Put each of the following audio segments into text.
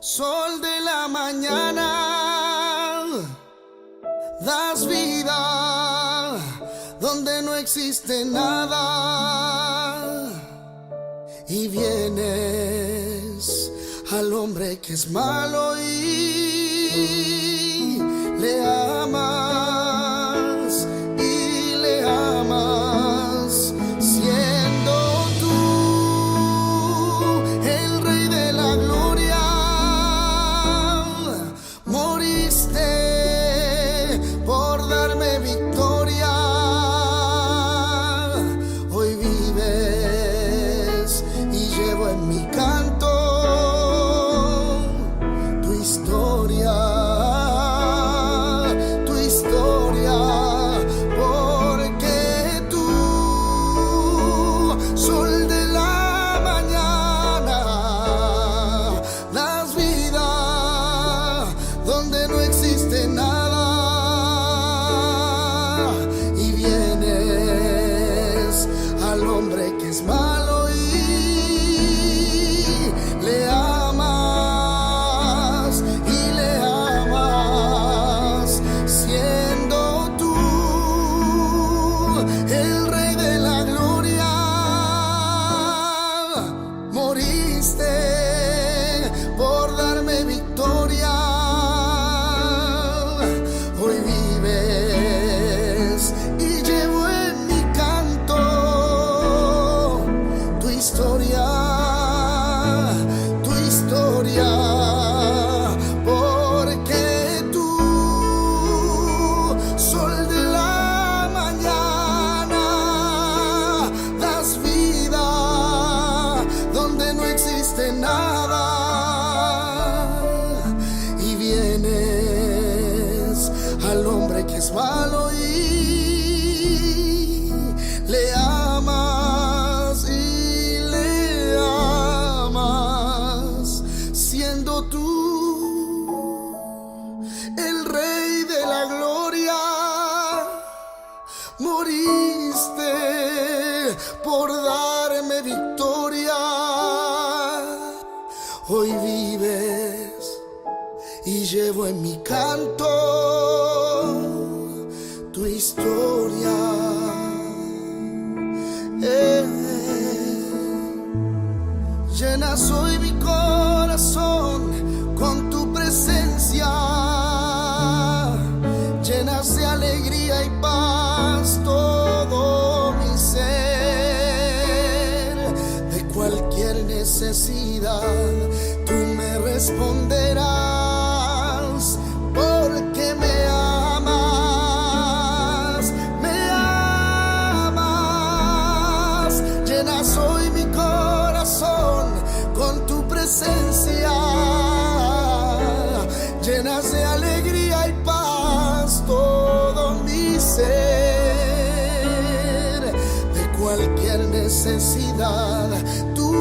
Sol de la mañana, das vida donde no existe nada, y vienes al hombre que es malo y le amas, y le amas, siendo tú el Rey de la gloria. Moriste por darme victoria. Hoy vives y llevo en mi canto tu historia, porque tú, sol de la mañana, das vida donde no existe nada, y vienes al hombre que es malo y le amas, siendo tú el Rey de la gloria. Moriste por darme victoria. Hoy vives y llevo en mi canto tu historia, porque tú, sol de la mañana, das vida donde no existe nada, y vienes al hombre que es malo y le amas, siendo tú el Rey de la gloria. Moriste por darme victoria. Hoy vives y llevo en mi canto tu historia. Llenas hoy mi corazón con tu presencia, llenas de alegría y paz todo mi ser. De cualquier necesidad tú me responderás, porque me amas, llenas hoy mi corazón con tu presencia, llenas de alegría y paz todo mi ser. De cualquier necesidad tú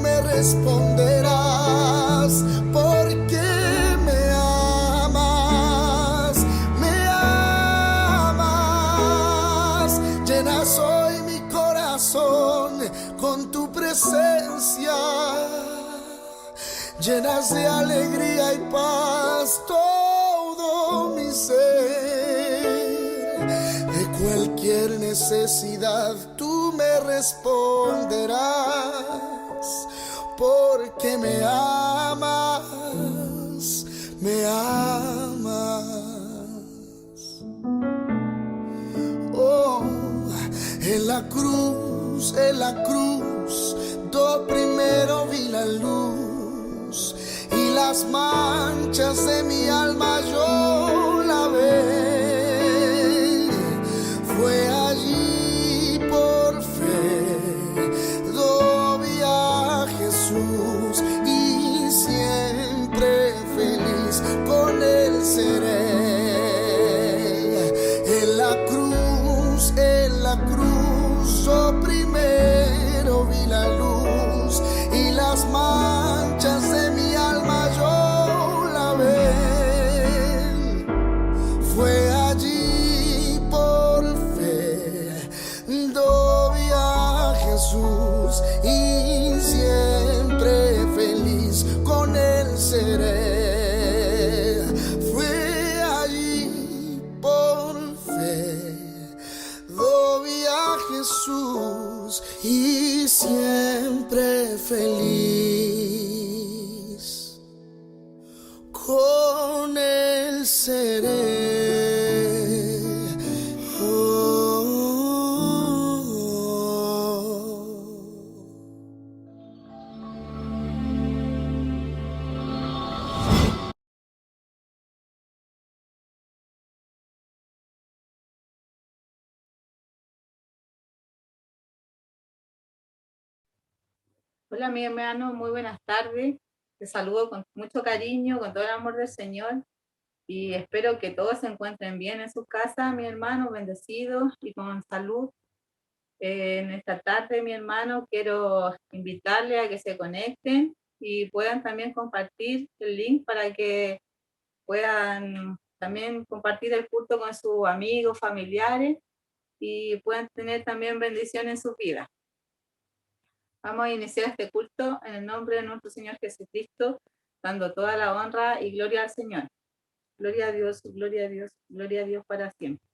me responderás, porque me amas, llenas hoy mi corazón con tu presencia, llenas de alegría y paz todo mi ser. De cualquier necesidad tú me responderás, porque me amas, Oh, en la cruz, do primero vi la luz, y las manchas de mi alma yo lavé. Fue allí por fe, vi a Jesús, y siempre feliz con él seré. En la cruz, oh, primero vi la luz, y las manchas de mi alma yo lavé. Fue allí por fe, vi a Jesús, y siempre feliz con él seré. Jesús y siempre feliz. Con Él seré. Oh. Hola, mi hermano, muy buenas tardes. Te saludo con mucho cariño, con todo el amor del Señor y espero que todos se encuentren bien en sus casas, mi hermano, bendecidos y con salud. En esta tarde, mi hermano, quiero invitarle a que se conecten y puedan también compartir el link para que puedan también compartir el culto con sus amigos, familiares y puedan tener también bendición en su vida. Vamos a iniciar este culto en el nombre de nuestro Señor Jesucristo, dando toda la honra y gloria al Señor. Gloria a Dios, gloria a Dios, gloria a Dios para siempre.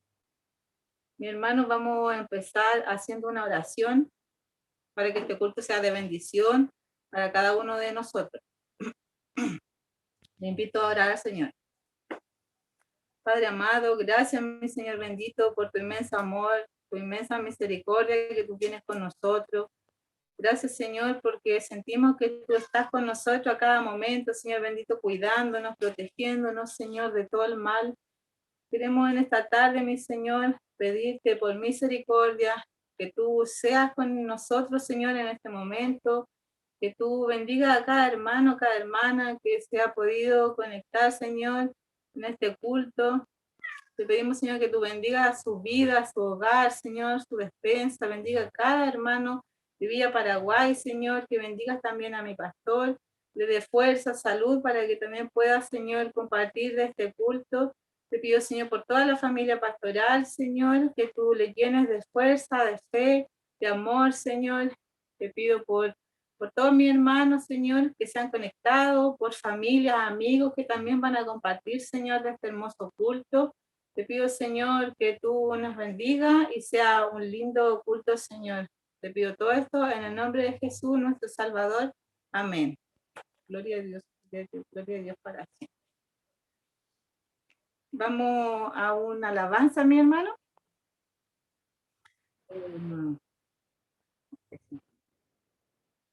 Mi hermano, vamos a empezar haciendo una oración para que este culto sea de bendición para cada uno de nosotros. Le invito a orar al Señor. Padre amado, gracias, mi Señor bendito, por tu inmenso amor, tu inmensa misericordia que tú tienes con nosotros. Gracias, Señor, porque sentimos que tú estás con nosotros a cada momento, Señor bendito, cuidándonos, protegiéndonos, Señor, de todo el mal. Queremos en esta tarde, mi Señor, pedirte por misericordia que tú seas con nosotros, Señor, en este momento, que tú bendiga a cada hermano, cada hermana que se ha podido conectar, Señor, en este culto. Te pedimos, Señor, que tú bendiga su vida, su hogar, Señor, su despensa, bendiga a cada hermano de Villa Paraguay, Señor, que bendigas también a mi pastor, le dé fuerza, salud, para que también pueda, Señor, compartir de este culto. Te pido, Señor, por toda la familia pastoral, Señor, que tú le llenes de fuerza, de fe, de amor, Señor. Te pido por todos mis hermanos, Señor, que se han conectado, por familias, amigos que también van a compartir, Señor, de este hermoso culto. Te pido, Señor, que tú nos bendiga y sea un lindo culto, Señor. Te pido todo esto en el nombre de Jesús, nuestro Salvador. Amén. Gloria a Dios, gloria a Dios para siempre. Vamos a una alabanza, mi hermano.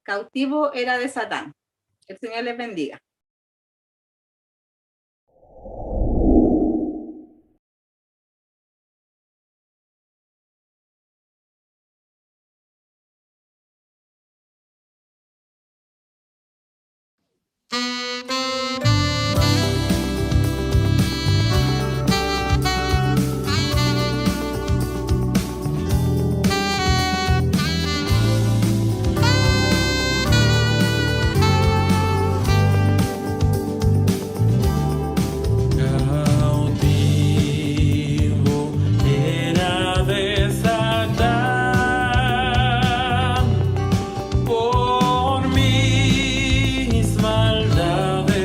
Cautivo era de Satán. El Señor les bendiga. Por mis maldades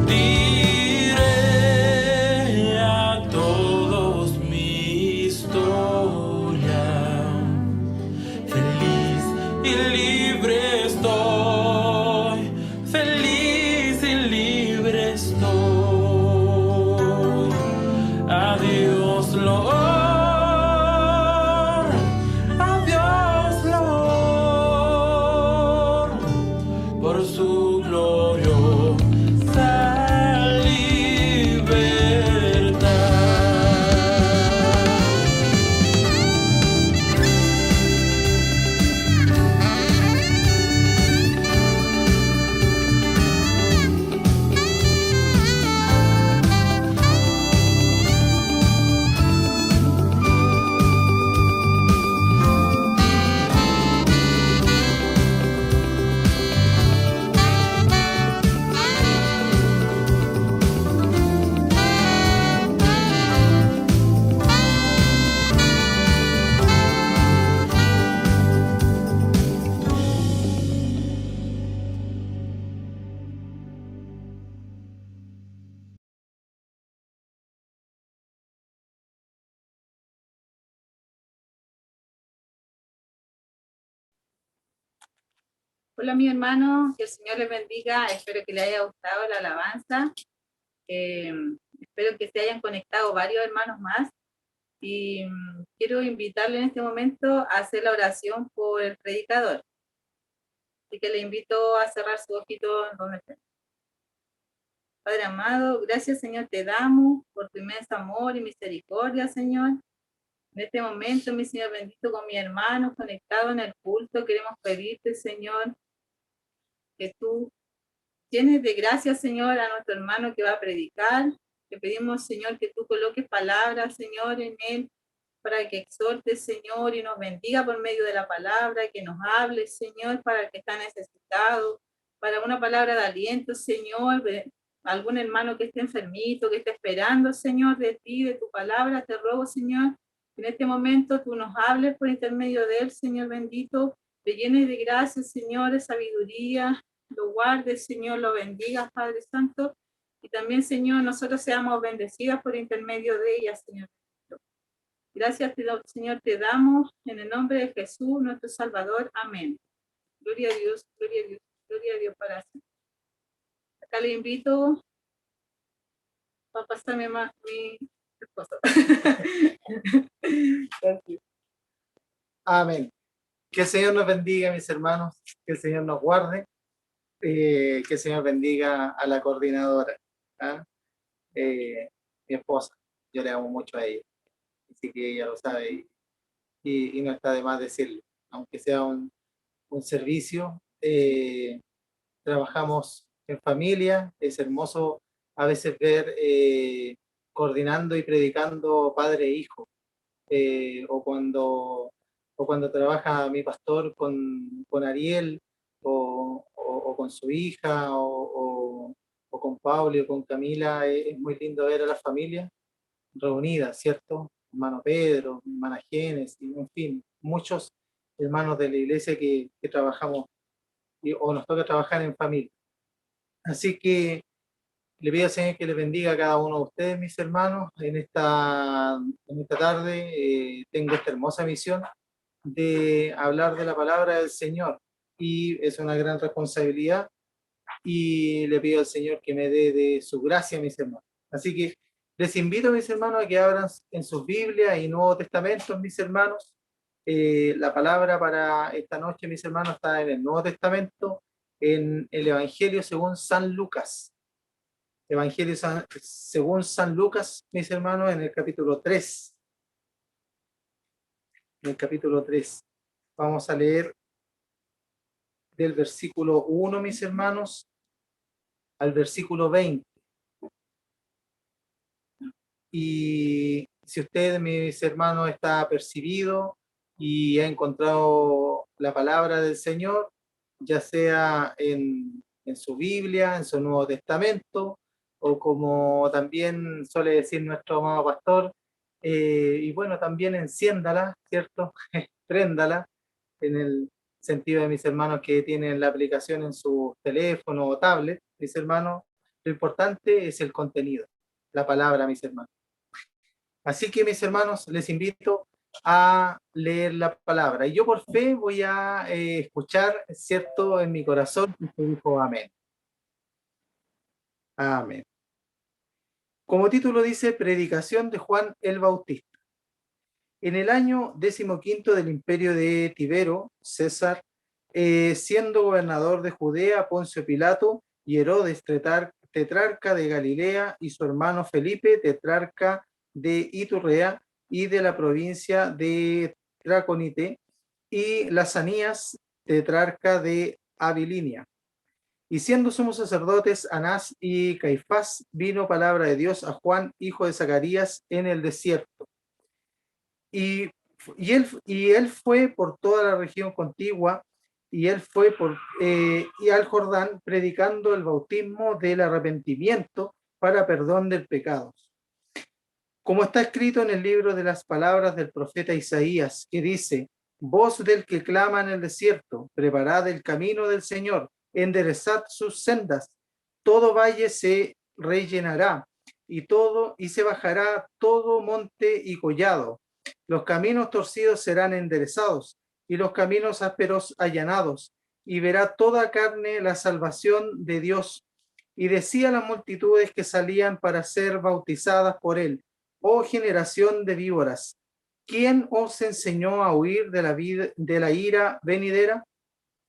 diré a todos mi historia. Feliz y libre estoy, feliz y libre estoy. Adiós, Lord. Adiós, Lord. Por su gloriosa libertad. Hola, mi hermano, que el Señor les bendiga. Espero que les haya gustado la alabanza. Espero que se hayan conectado varios hermanos más. Y quiero invitarle en este momento a hacer la oración por el predicador. Así que le invito a cerrar su ojito donde esté. Padre amado, gracias, Señor, te damos por tu inmenso amor y misericordia, Señor. En este momento, mi Señor bendito, con mi hermano conectado en el culto, queremos pedirte, Señor, que tú llenes de gracia, Señor, a nuestro hermano que va a predicar. Te pedimos, Señor, que tú coloques palabras, Señor, en él, para que exhorte, Señor, y nos bendiga por medio de la palabra, que nos hable, Señor, para el que está necesitado, para una palabra de aliento, Señor, de algún hermano que esté enfermito, que esté esperando, Señor, de ti, de tu palabra. Te ruego, Señor, que en este momento tú nos hables por intermedio de él, Señor bendito, te llenes de gracia, Señor, de sabiduría, lo guardes, Señor, lo bendigas, Padre Santo, y también, Señor, nosotros seamos bendecidas por intermedio de ella, Señor. Gracias, Señor, te damos en el nombre de Jesús, nuestro Salvador. Amén. Gloria a Dios, gloria a Dios, gloria a Dios para siempre. Acá le invito a pasarme más mi esposo. Gracias. Amén. Que el Señor nos bendiga, mis hermanos, que el Señor nos guarde, que el Señor bendiga a la coordinadora, ¿ah? Mi esposa, yo le amo mucho a ella, así que ella lo sabe y no está de más decirlo, aunque sea un servicio, trabajamos en familia, es hermoso a veces ver coordinando y predicando padre e hijo, o cuando trabaja mi pastor con Ariel o con su hija o con Pablo o con Camila. Es muy lindo ver a la familia reunida, ¿cierto? Hermano Pedro, hermana Genes, y en fin, muchos hermanos de la iglesia que trabajamos o nos toca trabajar en familia. Así que le pido al Señor que les bendiga a cada uno de ustedes, mis hermanos. En esta tarde tengo esta hermosa misión de hablar de la palabra del Señor, y es una gran responsabilidad, y le pido al Señor que me dé de su gracia, mis hermanos. Así que les invito, mis hermanos, a que abran en sus Biblias y Nuevo Testamento, mis hermanos. La palabra para esta noche, mis hermanos, está en el Nuevo Testamento, en el Evangelio según San Lucas. Evangelio según San Lucas, mis hermanos, en el capítulo 3. En el capítulo 3. Vamos a leer del versículo 1, mis hermanos, al versículo 20. Y si usted, mis hermanos, está apercibido y ha encontrado la palabra del Señor, ya sea en su Biblia, en su Nuevo Testamento, o como también suele decir nuestro amado pastor, y bueno, también enciéndala, ¿cierto? Préndala, en el sentido de mis hermanos que tienen la aplicación en su teléfono o tablet. Mis hermanos, Lo importante es el contenido, la palabra, mis hermanos. Así que, mis hermanos, les invito a leer la palabra. Y yo por fe voy a escuchar, ¿cierto?, en mi corazón, y usted dijo amén. Amén. Como título dice, Predicación de Juan el Bautista. En el año 15 del imperio de Tibero, César, siendo gobernador de Judea, Poncio Pilato y Herodes, tetrarca de Galilea, y su hermano Felipe, tetrarca de Iturrea y de la provincia de Traconite, y Lasanías, tetrarca de Abilinia. Y siendo sumos sacerdotes Anás y Caifás, vino palabra de Dios a Juan, hijo de Zacarías, en el desierto. Y él fue por toda la región contigua, y él fue y al Jordán, predicando el bautismo del arrepentimiento para perdón de pecados. Como está escrito en el libro de las palabras del profeta Isaías, que dice: voz del que clama en el desierto, preparad el camino del Señor, enderezad sus sendas, todo valle se rellenará, y se bajará todo monte y collado. Los caminos torcidos serán enderezados, y los caminos ásperos allanados, y verá toda carne la salvación de Dios. Y decía a las multitudes que salían para ser bautizadas por él: oh generación de víboras, ¿quién os enseñó a huir de la ira venidera?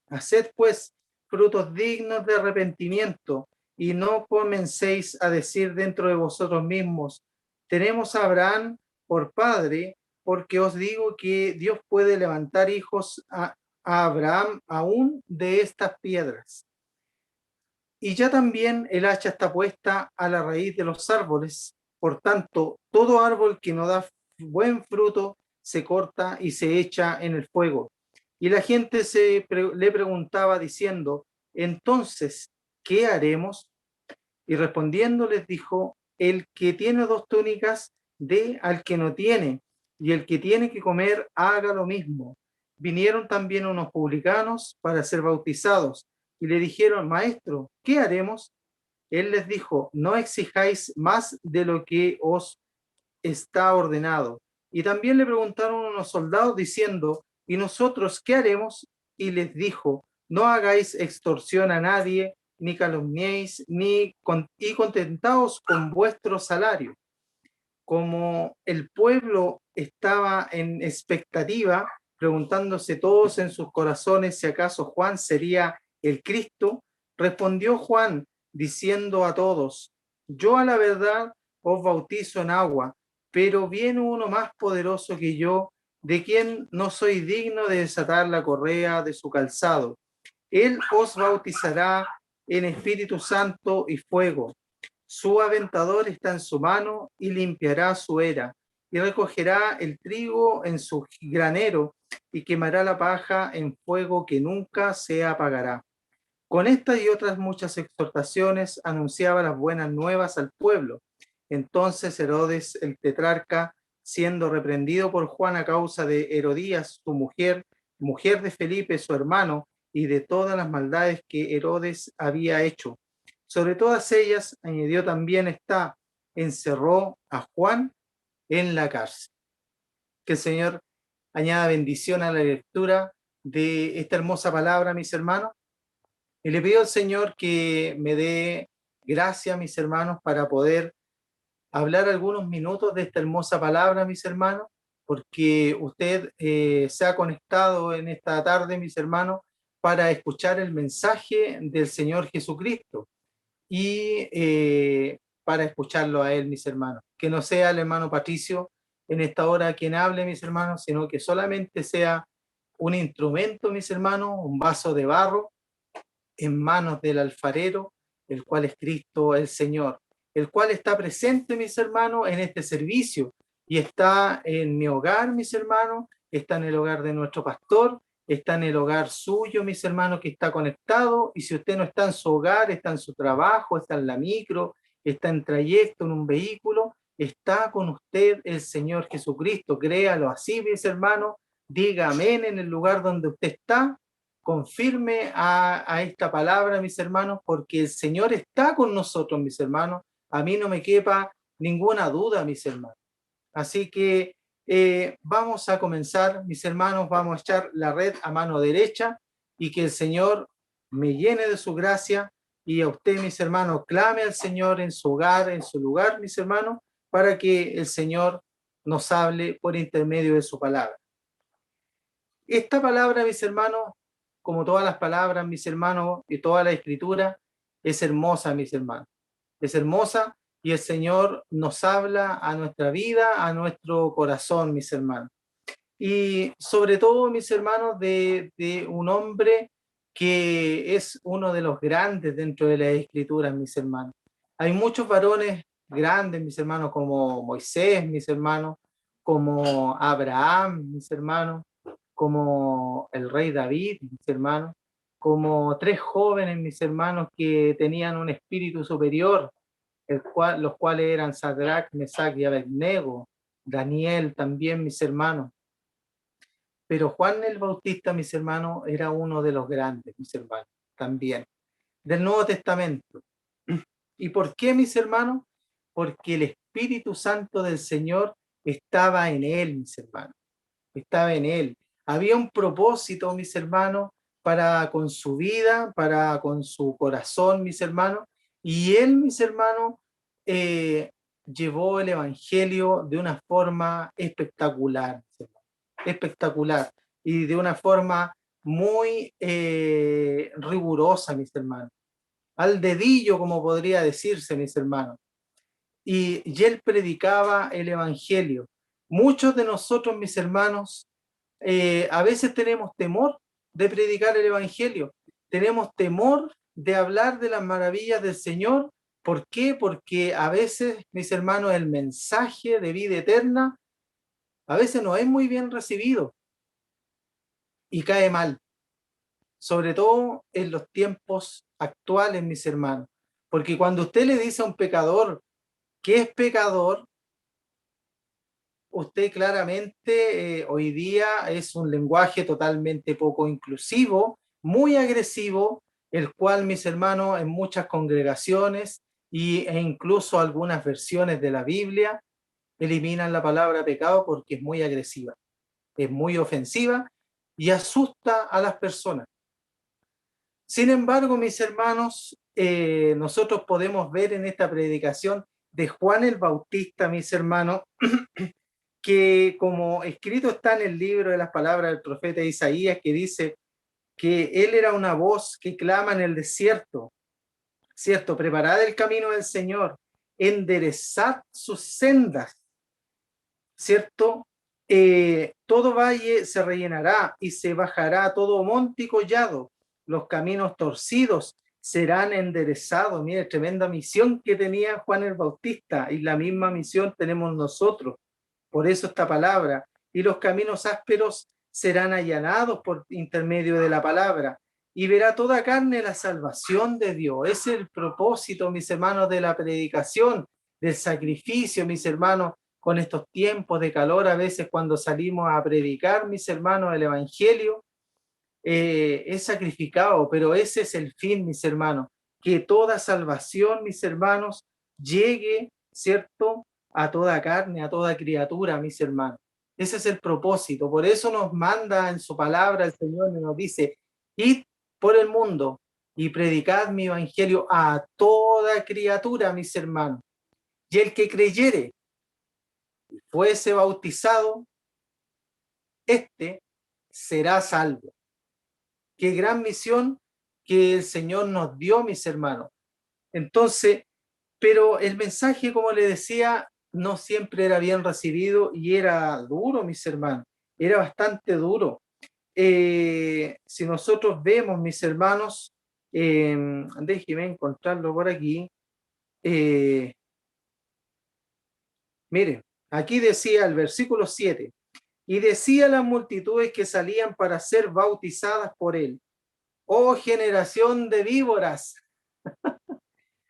Haced pues frutos dignos de arrepentimiento, y no comencéis a decir dentro de vosotros mismos: tenemos a Abraham por padre, porque os digo que Dios puede levantar hijos a Abraham aún de estas piedras. Y ya también el hacha está puesta a la raíz de los árboles. Por tanto, todo árbol que no da buen fruto se corta y se echa en el fuego. Y la gente le preguntaba diciendo: entonces, ¿qué haremos? Y respondiendo les dijo: el que tiene 2 túnicas, dé al que no tiene, y el que tiene que comer, haga lo mismo. Vinieron también unos publicanos para ser bautizados, y le dijeron: maestro, ¿qué haremos? Él les dijo: no exijáis más de lo que os está ordenado. Y también le preguntaron unos soldados diciendo: ¿y nosotros qué haremos? Y les dijo: no hagáis extorsión a nadie, ni calumniéis, y contentaos con vuestro salario. Como el pueblo estaba en expectativa, preguntándose todos en sus corazones si acaso Juan sería el Cristo, respondió Juan diciendo a todos: yo a la verdad os bautizo en agua, pero viene uno más poderoso que yo, de quien no soy digno de desatar la correa de su calzado. Él os bautizará en Espíritu Santo y fuego. Su aventador está en su mano y limpiará su era, y recogerá el trigo en su granero, y quemará la paja en fuego que nunca se apagará. Con estas y otras muchas exhortaciones anunciaba las buenas nuevas al pueblo. Entonces Herodes el tetrarca, siendo reprendido por Juan a causa de Herodías, su mujer de Felipe, su hermano, y de todas las maldades que Herodes había hecho, sobre todas ellas añadió también encerró a Juan en la cárcel. Que el Señor añada bendición a la lectura de esta hermosa palabra, mis hermanos. Y le pido al Señor que me dé gracia, mis hermanos, para poder hablar algunos minutos de esta hermosa palabra, mis hermanos, porque usted se ha conectado en esta tarde, mis hermanos, para escuchar el mensaje del Señor Jesucristo y para escucharlo a Él, mis hermanos. Que no sea el hermano Patricio en esta hora quien hable, mis hermanos, sino que solamente sea un instrumento, mis hermanos, un vaso de barro en manos del alfarero, el cual es Cristo el Señor, el cual está presente, mis hermanos, en este servicio, y está en mi hogar, mis hermanos, está en el hogar de nuestro pastor, está en el hogar suyo, mis hermanos, que está conectado, y si usted no está en su hogar, está en su trabajo, está en la micro, está en trayecto, en un vehículo, está con usted el Señor Jesucristo. Créalo así, mis hermanos, diga amén en el lugar donde usted está, confirme a esta palabra, mis hermanos, porque el Señor está con nosotros, mis hermanos. A mí no me quepa ninguna duda, mis hermanos. Así que vamos a comenzar, mis hermanos, vamos a echar la red a mano derecha y que el Señor me llene de su gracia, y a usted, mis hermanos, clame al Señor en su hogar, en su lugar, mis hermanos, para que el Señor nos hable por intermedio de su palabra. Esta palabra, mis hermanos, como todas las palabras, mis hermanos, y toda la escritura, es hermosa, mis hermanos. Es hermosa, y el Señor nos habla a nuestra vida, a nuestro corazón, mis hermanos. Y sobre todo, mis hermanos, de un hombre que es uno de los grandes dentro de las escrituras, mis hermanos. Hay muchos varones grandes, mis hermanos, como Moisés, mis hermanos, como Abraham, mis hermanos, como el rey David, mis hermanos, como 3 jóvenes, mis hermanos, que tenían un espíritu superior, los cuales eran Sadrach, Mesach y Abednego, Daniel también, mis hermanos. Pero Juan el Bautista, mis hermanos, era uno de los grandes, mis hermanos, también, del Nuevo Testamento. ¿Y por qué, mis hermanos? Porque el Espíritu Santo del Señor estaba en él, mis hermanos. Estaba en él. Había un propósito, mis hermanos, para con su vida, para con su corazón, mis hermanos. Y él, mis hermanos, llevó el Evangelio de una forma espectacular, mis hermanos. Espectacular, y de una forma muy rigurosa, mis hermanos, al dedillo, como podría decirse, mis hermanos, y él predicaba el Evangelio. Muchos de nosotros, mis hermanos, a veces tenemos temor de predicar el Evangelio, tenemos temor de hablar de las maravillas del Señor. ¿Por qué? Porque a veces, mis hermanos, el mensaje de vida eterna a veces no es muy bien recibido y cae mal, sobre todo en los tiempos actuales, mis hermanos. Porque cuando usted le dice a un pecador que es pecador, usted claramente hoy día es un lenguaje totalmente poco inclusivo, muy agresivo, el cual, mis hermanos, en muchas congregaciones e incluso algunas versiones de la Biblia eliminan la palabra pecado porque es muy agresiva, es muy ofensiva y asusta a las personas. Sin embargo, mis hermanos, nosotros podemos ver en esta predicación de Juan el Bautista, mis hermanos, que como escrito está en el libro de las palabras del profeta Isaías, que dice que él era una voz que clama en el desierto, ¿cierto? Preparad el camino del Señor, enderezad sus sendas, ¿cierto? Todo valle se rellenará y se bajará todo monte y collado, los caminos torcidos serán enderezados. Mire, tremenda misión que tenía Juan el Bautista, y la misma misión tenemos nosotros. Por eso esta palabra, y los caminos ásperos serán allanados por intermedio de la palabra, y verá toda carne la salvación de Dios. Ese es el propósito, mis hermanos, de la predicación, del sacrificio, mis hermanos, con estos tiempos de calor, a veces cuando salimos a predicar, mis hermanos, el Evangelio, es sacrificado, pero ese es el fin, mis hermanos, que toda salvación, mis hermanos, llegue, ¿cierto?, a toda carne, a toda criatura, mis hermanos. Ese es el propósito. Por eso nos manda en su palabra el Señor y nos dice: id por el mundo y predicad mi evangelio a toda criatura, mis hermanos. Y el que creyere y fuese bautizado, este será salvo. Qué gran misión que el Señor nos dio, mis hermanos. Entonces, pero el mensaje, como le decía, no siempre era bien recibido y era duro, mis hermanos. Era bastante duro. Si nosotros vemos, mis hermanos, déjenme encontrarlo por aquí. Miren, aquí decía el versículo 7. Y decía a las multitudes que salían para ser bautizadas por él: oh generación de víboras.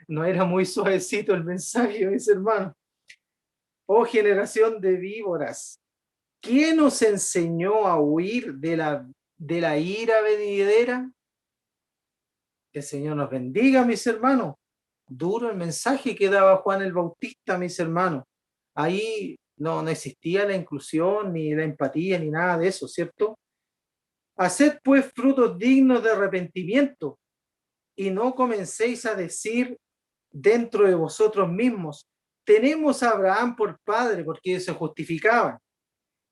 No era muy suavecito el mensaje, mis hermanos. Oh generación de víboras, ¿quién os enseñó a huir de la de la ira venidera. Que el Señor nos bendiga, mis hermanos. Duro el mensaje que daba Juan el Bautista, mis hermanos. Ahí no existía la inclusión, ni la empatía, ni nada de eso, ¿cierto? Haced pues frutos dignos de arrepentimiento, y no comencéis a decir dentro de vosotros mismos, tenemos a Abraham por padre, porque se justificaban.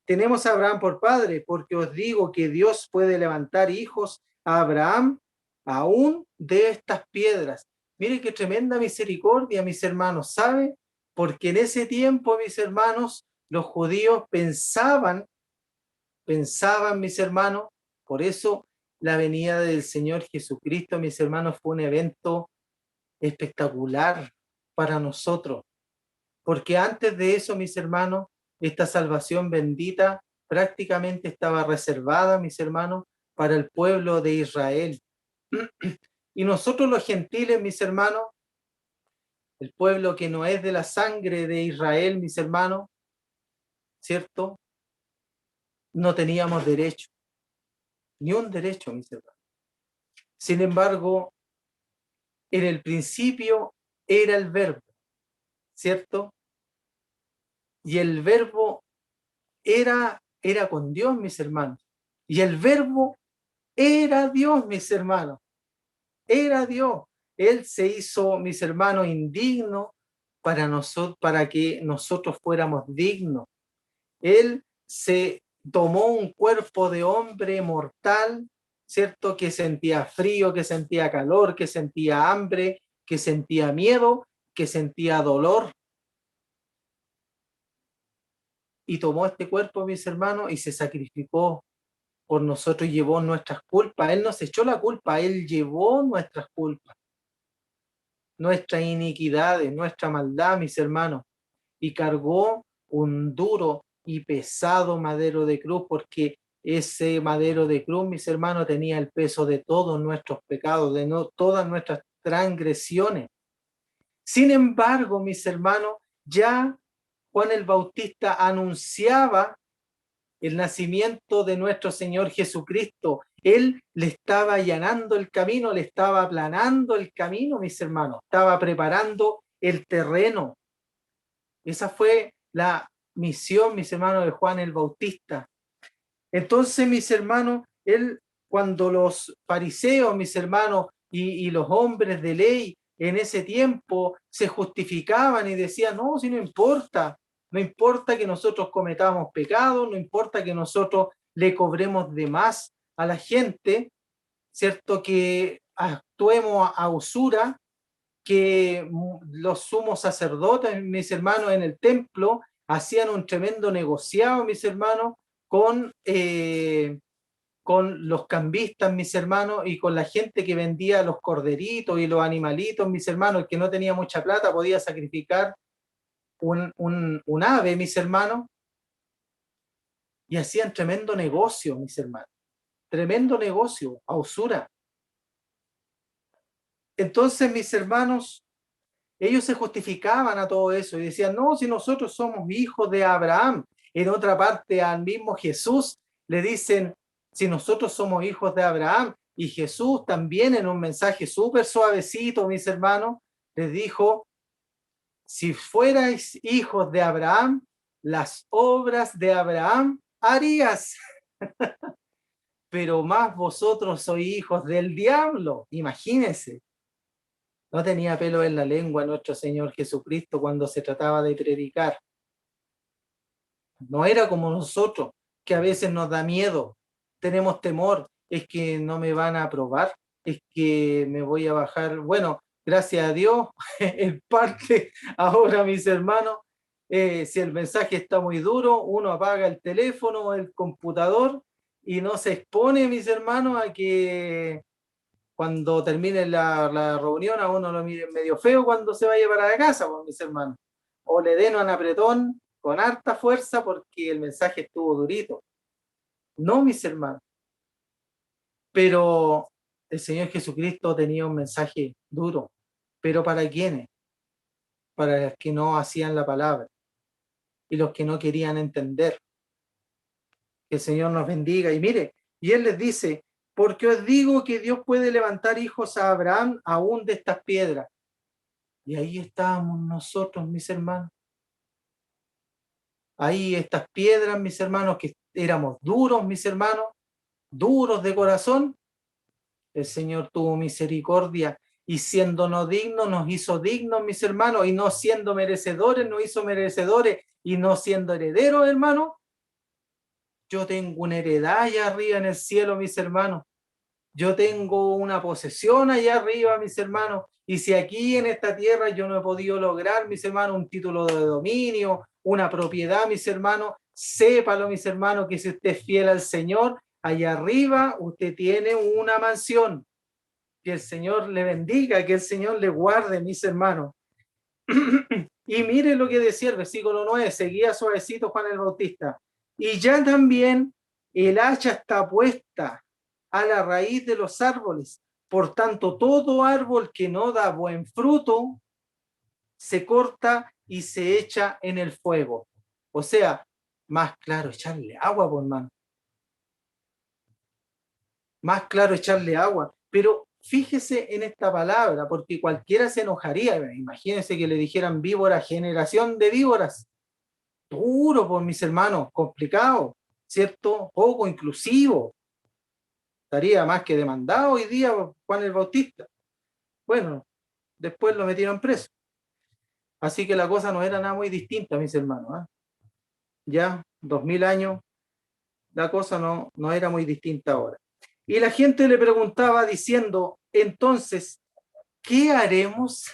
Tenemos a Abraham por padre, porque os digo que Dios puede levantar hijos a Abraham aún de estas piedras. Mire qué tremenda misericordia, mis hermanos, ¿sabe? Porque en ese tiempo, mis hermanos, los judíos pensaban, mis hermanos, por eso la venida del Señor Jesucristo, mis hermanos, fue un evento espectacular para nosotros. Porque antes de eso, mis hermanos, esta salvación bendita prácticamente estaba reservada, mis hermanos, para el pueblo de Israel. Y nosotros los gentiles, mis hermanos, el pueblo que no es de la sangre de Israel, mis hermanos, ¿cierto? No teníamos derecho, ni un derecho, mis hermanos. Sin embargo, en el principio era el verbo, ¿cierto? Y el verbo era con Dios, mis hermanos. Y el verbo era Dios, mis hermanos. Era Dios. Él se hizo, mis hermanos, indigno para nosotros, para que nosotros fuéramos dignos. Él se tomó un cuerpo de hombre mortal, ¿cierto? Que sentía frío, que sentía calor, que sentía hambre, que sentía miedo, que sentía dolor. Y tomó este cuerpo, mis hermanos, y se sacrificó por nosotros, llevó nuestras culpas. Él nos echó la culpa, Él llevó nuestras culpas, nuestras iniquidades, nuestra maldad, mis hermanos, y cargó un duro y pesado madero de cruz, porque ese madero de cruz, mis hermanos, tenía el peso de todos nuestros pecados, de todas nuestras transgresiones. Sin embargo, mis hermanos, ya Juan el Bautista anunciaba el nacimiento de nuestro Señor Jesucristo. Él le estaba allanando el camino, le estaba aplanando el camino, mis hermanos, estaba preparando el terreno. Esa fue la misión, mis hermanos, de Juan el Bautista. Entonces, mis hermanos, él, cuando los fariseos, mis hermanos, y los hombres de ley en ese tiempo se justificaban y decían, no, si no importa que nosotros cometamos pecados, no importa que nosotros le cobremos de más a la gente, ¿cierto? Que actuemos a usura, que los sumos sacerdotes, mis hermanos, en el templo hacían un tremendo negociado, mis hermanos, con los cambistas, mis hermanos, y con la gente que vendía los corderitos y los animalitos, mis hermanos. El que no tenía mucha plata podía sacrificar un ave, mis hermanos, y hacían tremendo negocio, mis hermanos, tremendo negocio, a usura. Entonces, mis hermanos, ellos se justificaban a todo eso y decían, no, si nosotros somos hijos de Abraham. En otra parte, al mismo Jesús le dicen, si nosotros somos hijos de Abraham, y Jesús también en un mensaje súper suavecito, mis hermanos, les dijo, si fuerais hijos de Abraham, las obras de Abraham harías. Pero más vosotros sois hijos del diablo, imagínense. No tenía pelo en la lengua nuestro Señor Jesucristo cuando se trataba de predicar. No era como nosotros, que a veces nos da miedo, tenemos temor, es que no me van a aprobar, es que me voy a bajar. Bueno, gracias a Dios, en parte, ahora mis hermanos, si el mensaje está muy duro, uno apaga el teléfono o el computador y no se expone, mis hermanos, a que cuando termine la reunión a uno lo miren medio feo cuando se vaya para la casa, pues, mis hermanos. O le den un apretón con harta fuerza porque el mensaje estuvo durito. No, mis hermanos. Pero el Señor Jesucristo tenía un mensaje duro. ¿Pero para quiénes? Para los que no hacían la palabra y los que no querían entender. Que el Señor nos bendiga. Y mire, Y él les dice, porque os digo que Dios puede levantar hijos a Abraham aún de estas piedras. Y ahí estábamos nosotros, mis hermanos. Ahí estas piedras, mis hermanos, que éramos duros, mis hermanos, duros de corazón. El Señor tuvo misericordia y siendo no dignos nos hizo dignos, mis hermanos, y no siendo merecedores nos hizo merecedores, y no siendo herederos, hermanos. Yo tengo una heredad allá arriba en el cielo, mis hermanos. Yo tengo una posesión allá arriba, mis hermanos. Y si aquí en esta tierra yo no he podido lograr, mis hermanos, un título de dominio, una propiedad, mis hermanos, sépalo, mis hermanos, que si usted es fiel al Señor, allá arriba usted tiene una mansión. Que el Señor le bendiga, que el Señor le guarde, mis hermanos. Y mire lo que decía el versículo 9, seguía suavecito Juan el Bautista. Y ya también el hacha está puesta a la raíz de los árboles. Por tanto, todo árbol que no da buen fruto se corta y se echa en el fuego. O sea, más claro echarle agua, por mano. Más claro echarle agua. Pero fíjese en esta palabra, porque cualquiera se enojaría. Imagínense que le dijeran víbora, generación de víboras. Duro, por mis hermanos, complicado, ¿cierto? Poco inclusivo. Estaría más que demandado hoy día Juan el Bautista. Bueno, después lo metieron preso. Así que la cosa no era nada muy distinta, mis hermanos. Ya, 2000 años, la cosa no era muy distinta ahora. Y la gente le preguntaba diciendo, entonces, ¿qué haremos?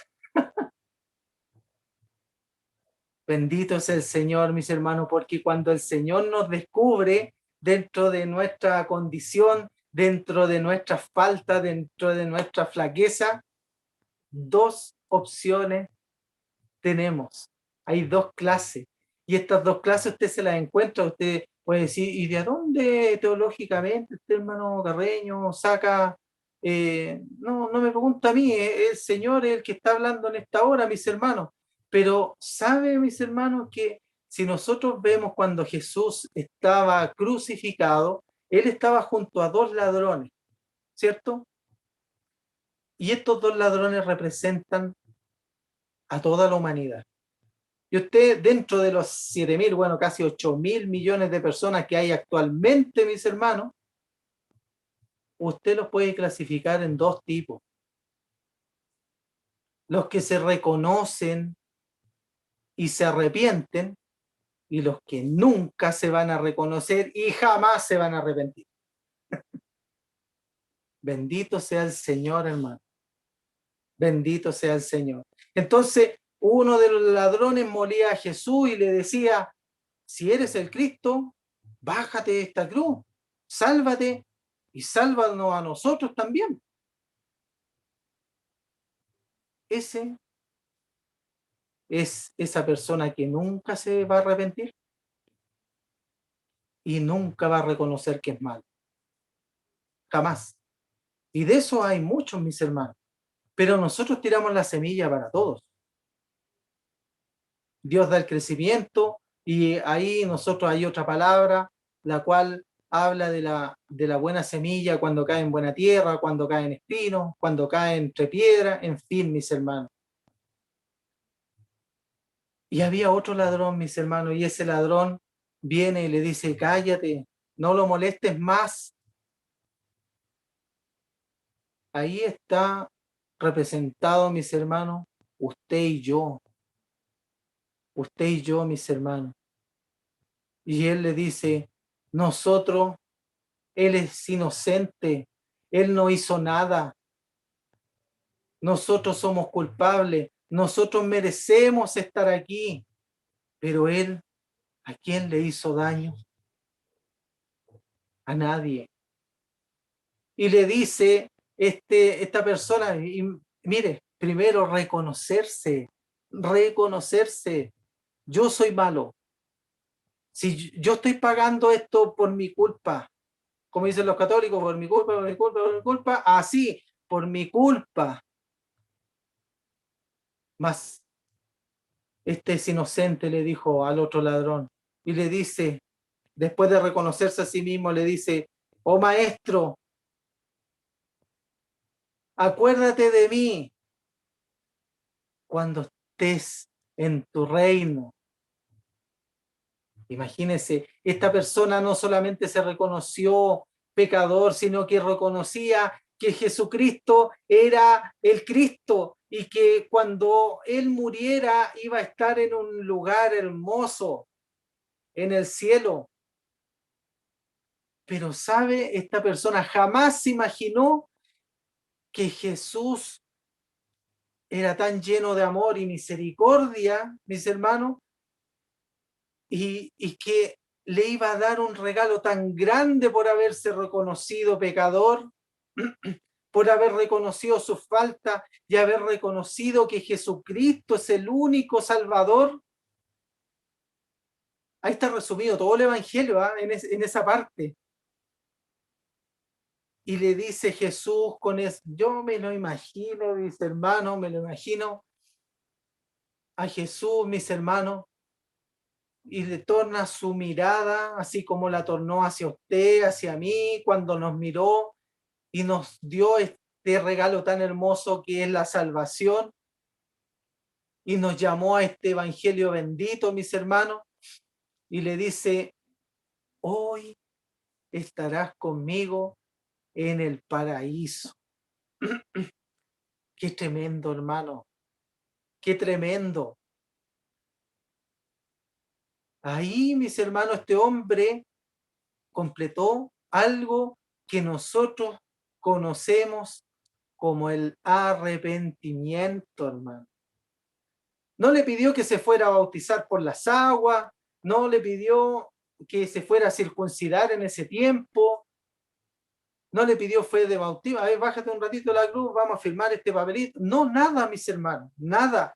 Bendito es el Señor, mis hermanos, porque cuando el Señor nos descubre dentro de nuestra condición, dentro de nuestra falta, dentro de nuestra flaqueza, dos opciones tenemos. Hay dos clases. Y estas dos clases usted se las encuentra, usted puede decir, ¿y de dónde teológicamente usted, hermano Carreño, saca? No me pregunta a mí, el Señor es el que está hablando en esta hora, mis hermanos. Pero sabe, mis hermanos, que si nosotros vemos cuando Jesús estaba crucificado, Él estaba junto a dos ladrones, ¿cierto? Y estos dos ladrones representan a toda la humanidad. Y usted, dentro de los 7.000, bueno, casi 8.000 millones de personas que hay actualmente, mis hermanos, usted los puede clasificar en dos tipos. Los que se reconocen y se arrepienten, y los que nunca se van a reconocer y jamás se van a arrepentir. Bendito sea el Señor, hermano. Bendito sea el Señor. Entonces, uno de los ladrones molía a Jesús y le decía, si eres el Cristo, bájate de esta cruz, sálvate y sálvanos a nosotros también. Ese es esa persona que nunca se va a arrepentir y nunca va a reconocer que es malo. Jamás. Y de eso hay muchos, mis hermanos. Pero nosotros tiramos la semilla para todos. Dios da el crecimiento y ahí nosotros hay otra palabra, la cual habla de la buena semilla cuando cae en buena tierra, cuando cae en espinos, cuando cae entre piedras, en fin, mis hermanos. Y había otro ladrón, mis hermanos, y ese ladrón viene y le dice, cállate, no lo molestes más. Ahí está representado, mis hermanos, usted y yo. Usted y yo, mis hermanos. Y él le dice, nosotros, él es inocente, él no hizo nada. Nosotros somos culpables, nosotros merecemos estar aquí. Pero él, ¿a quién le hizo daño? A nadie. Y le dice esta persona, y mire, primero reconocerse. Yo soy malo. Si yo estoy pagando esto por mi culpa, como dicen los católicos, por mi culpa, así, por mi culpa. Mas este es inocente, le dijo al otro ladrón, y le dice, después de reconocerse a sí mismo, le dice, Oh Maestro, acuérdate de mí cuando estés en tu reino. Imagínense, esta persona no solamente se reconoció pecador, sino que reconocía que Jesucristo era el Cristo y que cuando Él muriera iba a estar en un lugar hermoso, en el cielo. Pero sabe, esta persona jamás se imaginó que Jesús era tan lleno de amor y misericordia, mis hermanos, y que le iba a dar un regalo tan grande por haberse reconocido pecador, por haber reconocido su falta y haber reconocido que Jesucristo es el único Salvador. Ahí está resumido todo el Evangelio, en esa parte. Y le dice Jesús con eso, yo me lo imagino, dice hermano, me lo imagino a Jesús, mis hermanos, y le torna su mirada, así como la tornó hacia usted, hacia mí, cuando nos miró y nos dio este regalo tan hermoso que es la salvación, y nos llamó a este evangelio bendito, mis hermanos, y le dice, hoy estarás conmigo en el paraíso. Qué tremendo, hermano, qué tremendo. Ahí, mis hermanos, este hombre completó algo que nosotros conocemos como el arrepentimiento, hermano. No le pidió que se fuera a bautizar por las aguas, no le pidió que se fuera a circuncidar en ese tiempo, no le pidió fe de bautismo, a ver, bájate un ratito de la cruz, vamos a firmar este papelito. No, nada, mis hermanos, nada.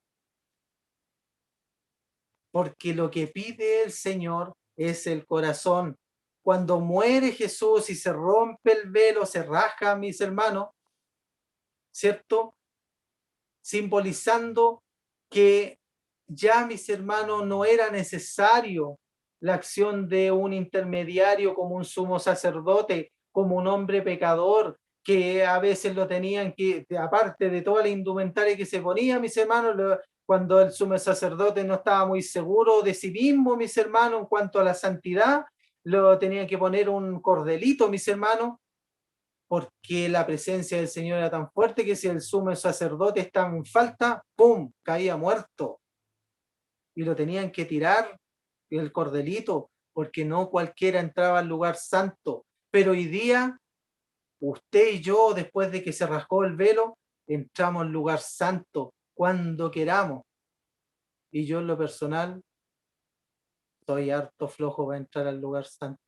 Porque lo que pide el Señor es el corazón. Cuando muere Jesús y se rompe el velo, se rasga, mis hermanos, ¿cierto? Simbolizando que ya, mis hermanos, no era necesario la acción de un intermediario como un sumo sacerdote, como un hombre pecador, que a veces lo tenían que, aparte de toda la indumentaria que se ponía, mis hermanos, cuando el sumo sacerdote no estaba muy seguro de sí mismo, mis hermanos, en cuanto a la santidad, lo tenían que poner un cordelito, mis hermanos, porque la presencia del Señor era tan fuerte que si el sumo sacerdote estaba en falta, ¡pum!, caía muerto. Y lo tenían que tirar el cordelito, porque no cualquiera entraba al lugar santo. Pero hoy día, usted y yo, después de que se rasgó el velo, entramos al lugar santo cuando queramos. Y yo en lo personal, soy harto flojo para entrar al lugar santo.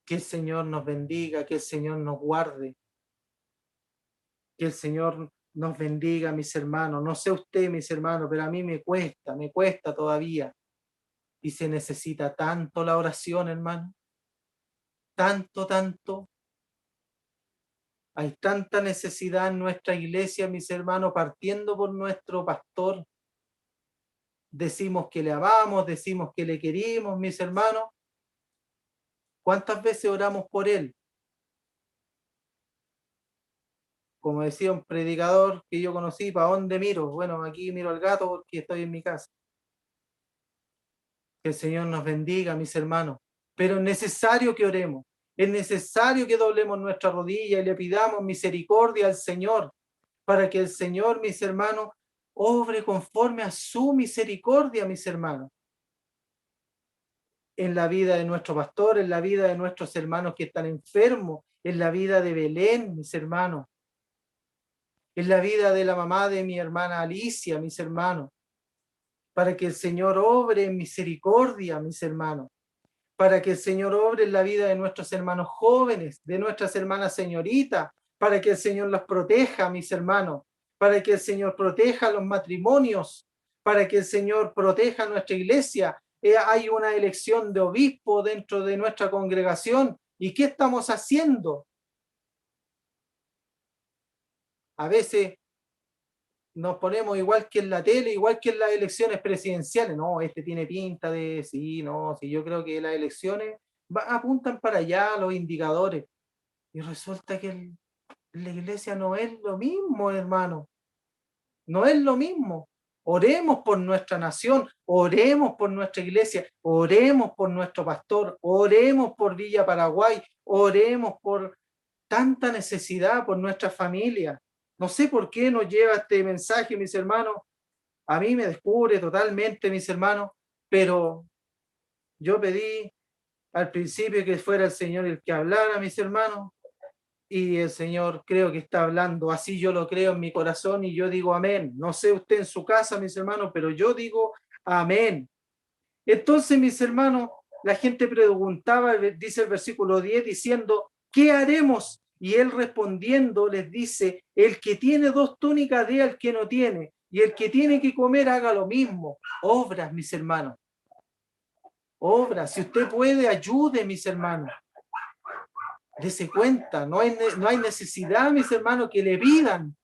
Que el Señor nos bendiga, que el Señor nos guarde, que el Señor nos bendiga, mis hermanos. No sé usted, mis hermanos, pero a mí me cuesta todavía. Y se necesita tanto la oración, hermano. Tanto, tanto. Hay tanta necesidad en nuestra iglesia, mis hermanos, partiendo por nuestro pastor. Decimos que le amamos, decimos que le queremos, mis hermanos. ¿Cuántas veces oramos por él? Como decía un predicador que yo conocí, ¿para dónde miro? Bueno, aquí miro al gato porque estoy en mi casa. Que el Señor nos bendiga, mis hermanos. Pero es necesario que oremos. Es necesario que doblemos nuestra rodilla y le pidamos misericordia al Señor, para que el Señor, mis hermanos, obre conforme a su misericordia, mis hermanos. En la vida de nuestro pastor, en la vida de nuestros hermanos que están enfermos, en la vida de Belén, mis hermanos. En la vida de la mamá de mi hermana Alicia, mis hermanos, para que el Señor obre en misericordia, mis hermanos, para que el Señor obre en la vida de nuestros hermanos jóvenes, de nuestras hermanas señoritas, para que el Señor las proteja, mis hermanos, para que el Señor proteja los matrimonios, para que el Señor proteja nuestra iglesia. Hay una elección de obispo dentro de nuestra congregación. ¿Y qué estamos haciendo? A veces nos ponemos igual que en la tele, igual que en las elecciones presidenciales. No, este tiene pinta de, sí, no, sí, yo creo que las elecciones apuntan para allá los indicadores. Y resulta que la iglesia no es lo mismo, hermano. No es lo mismo. Oremos por nuestra nación, oremos por nuestra iglesia, oremos por nuestro pastor, oremos por Villa Paraguay, oremos por tanta necesidad, por nuestra familia. No sé por qué nos lleva este mensaje, mis hermanos. A mí me descubre totalmente, mis hermanos, pero yo pedí al principio que fuera el Señor el que hablara, mis hermanos, y el Señor creo que está hablando, así yo lo creo en mi corazón y yo digo amén. No sé usted en su casa, mis hermanos, pero yo digo amén. Entonces, mis hermanos, la gente preguntaba, dice el versículo 10, diciendo, ¿qué haremos? Y él respondiendo les dice, el que tiene 2 túnicas dé al que no tiene, y el que tiene que comer haga lo mismo. Obras, mis hermanos. Obras. Si usted puede, ayude, mis hermanos. Dese cuenta, no hay necesidad, mis hermanos, que le pidan.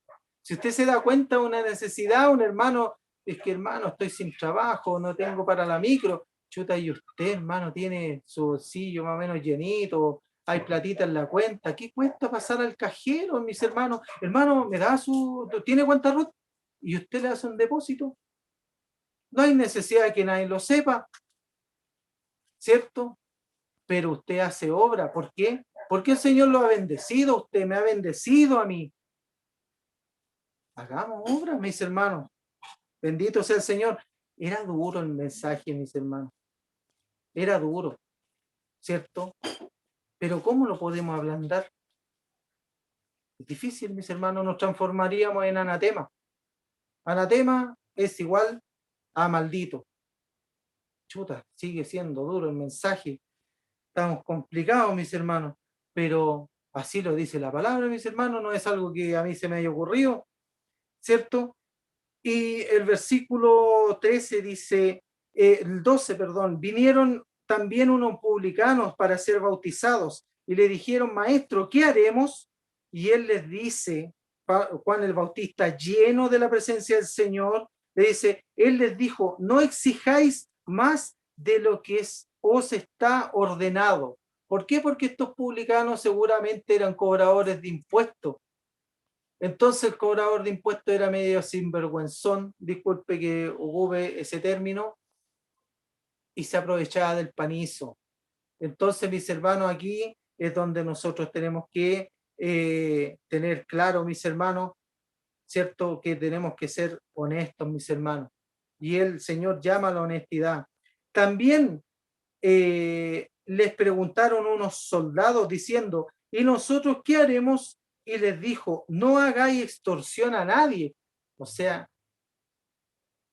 Si usted se da cuenta de una necesidad, un hermano, es que hermano, estoy sin trabajo, no tengo para la micro. Chuta, y usted, hermano, tiene su bolsillo más o menos llenito, hay platita en la cuenta. ¿Qué cuesta pasar al cajero, mis hermanos? Hermano, me da ¿tiene cuenta RUT? Y usted le hace un depósito. No hay necesidad de que nadie lo sepa, ¿cierto? Pero usted hace obra. ¿Por qué? Porque el Señor lo ha bendecido, usted me ha bendecido a mí. Hagamos obra, mis hermanos. Bendito sea el Señor. Era duro el mensaje, mis hermanos. Era duro, ¿cierto? Pero ¿cómo lo podemos ablandar? Es difícil, mis hermanos. Nos transformaríamos en anatema. Anatema es igual a maldito. Chuta, sigue siendo duro el mensaje. Estamos complicados, mis hermanos. Pero así lo dice la palabra, mis hermanos. No es algo que a mí se me haya ocurrido, ¿cierto? Y el versículo 13 dice, el 12, perdón, vinieron también unos publicanos para ser bautizados y le dijeron, maestro, ¿qué haremos? Y él les dice, Juan el Bautista, lleno de la presencia del Señor, le dice, él les dijo, no exijáis más de lo que os está ordenado. ¿Por qué? Porque estos publicanos seguramente eran cobradores de impuestos. Entonces el cobrador de impuestos era medio sinvergüenzón, disculpe que ocupe ese término, y se aprovechaba del panizo. Entonces, mis hermanos, aquí es donde nosotros tenemos que tener claro, mis hermanos, ¿cierto? Que tenemos que ser honestos, mis hermanos. Y el Señor llama a la honestidad. También les preguntaron unos soldados diciendo, ¿y nosotros qué haremos? Y les dijo, no hagáis extorsión a nadie. O sea,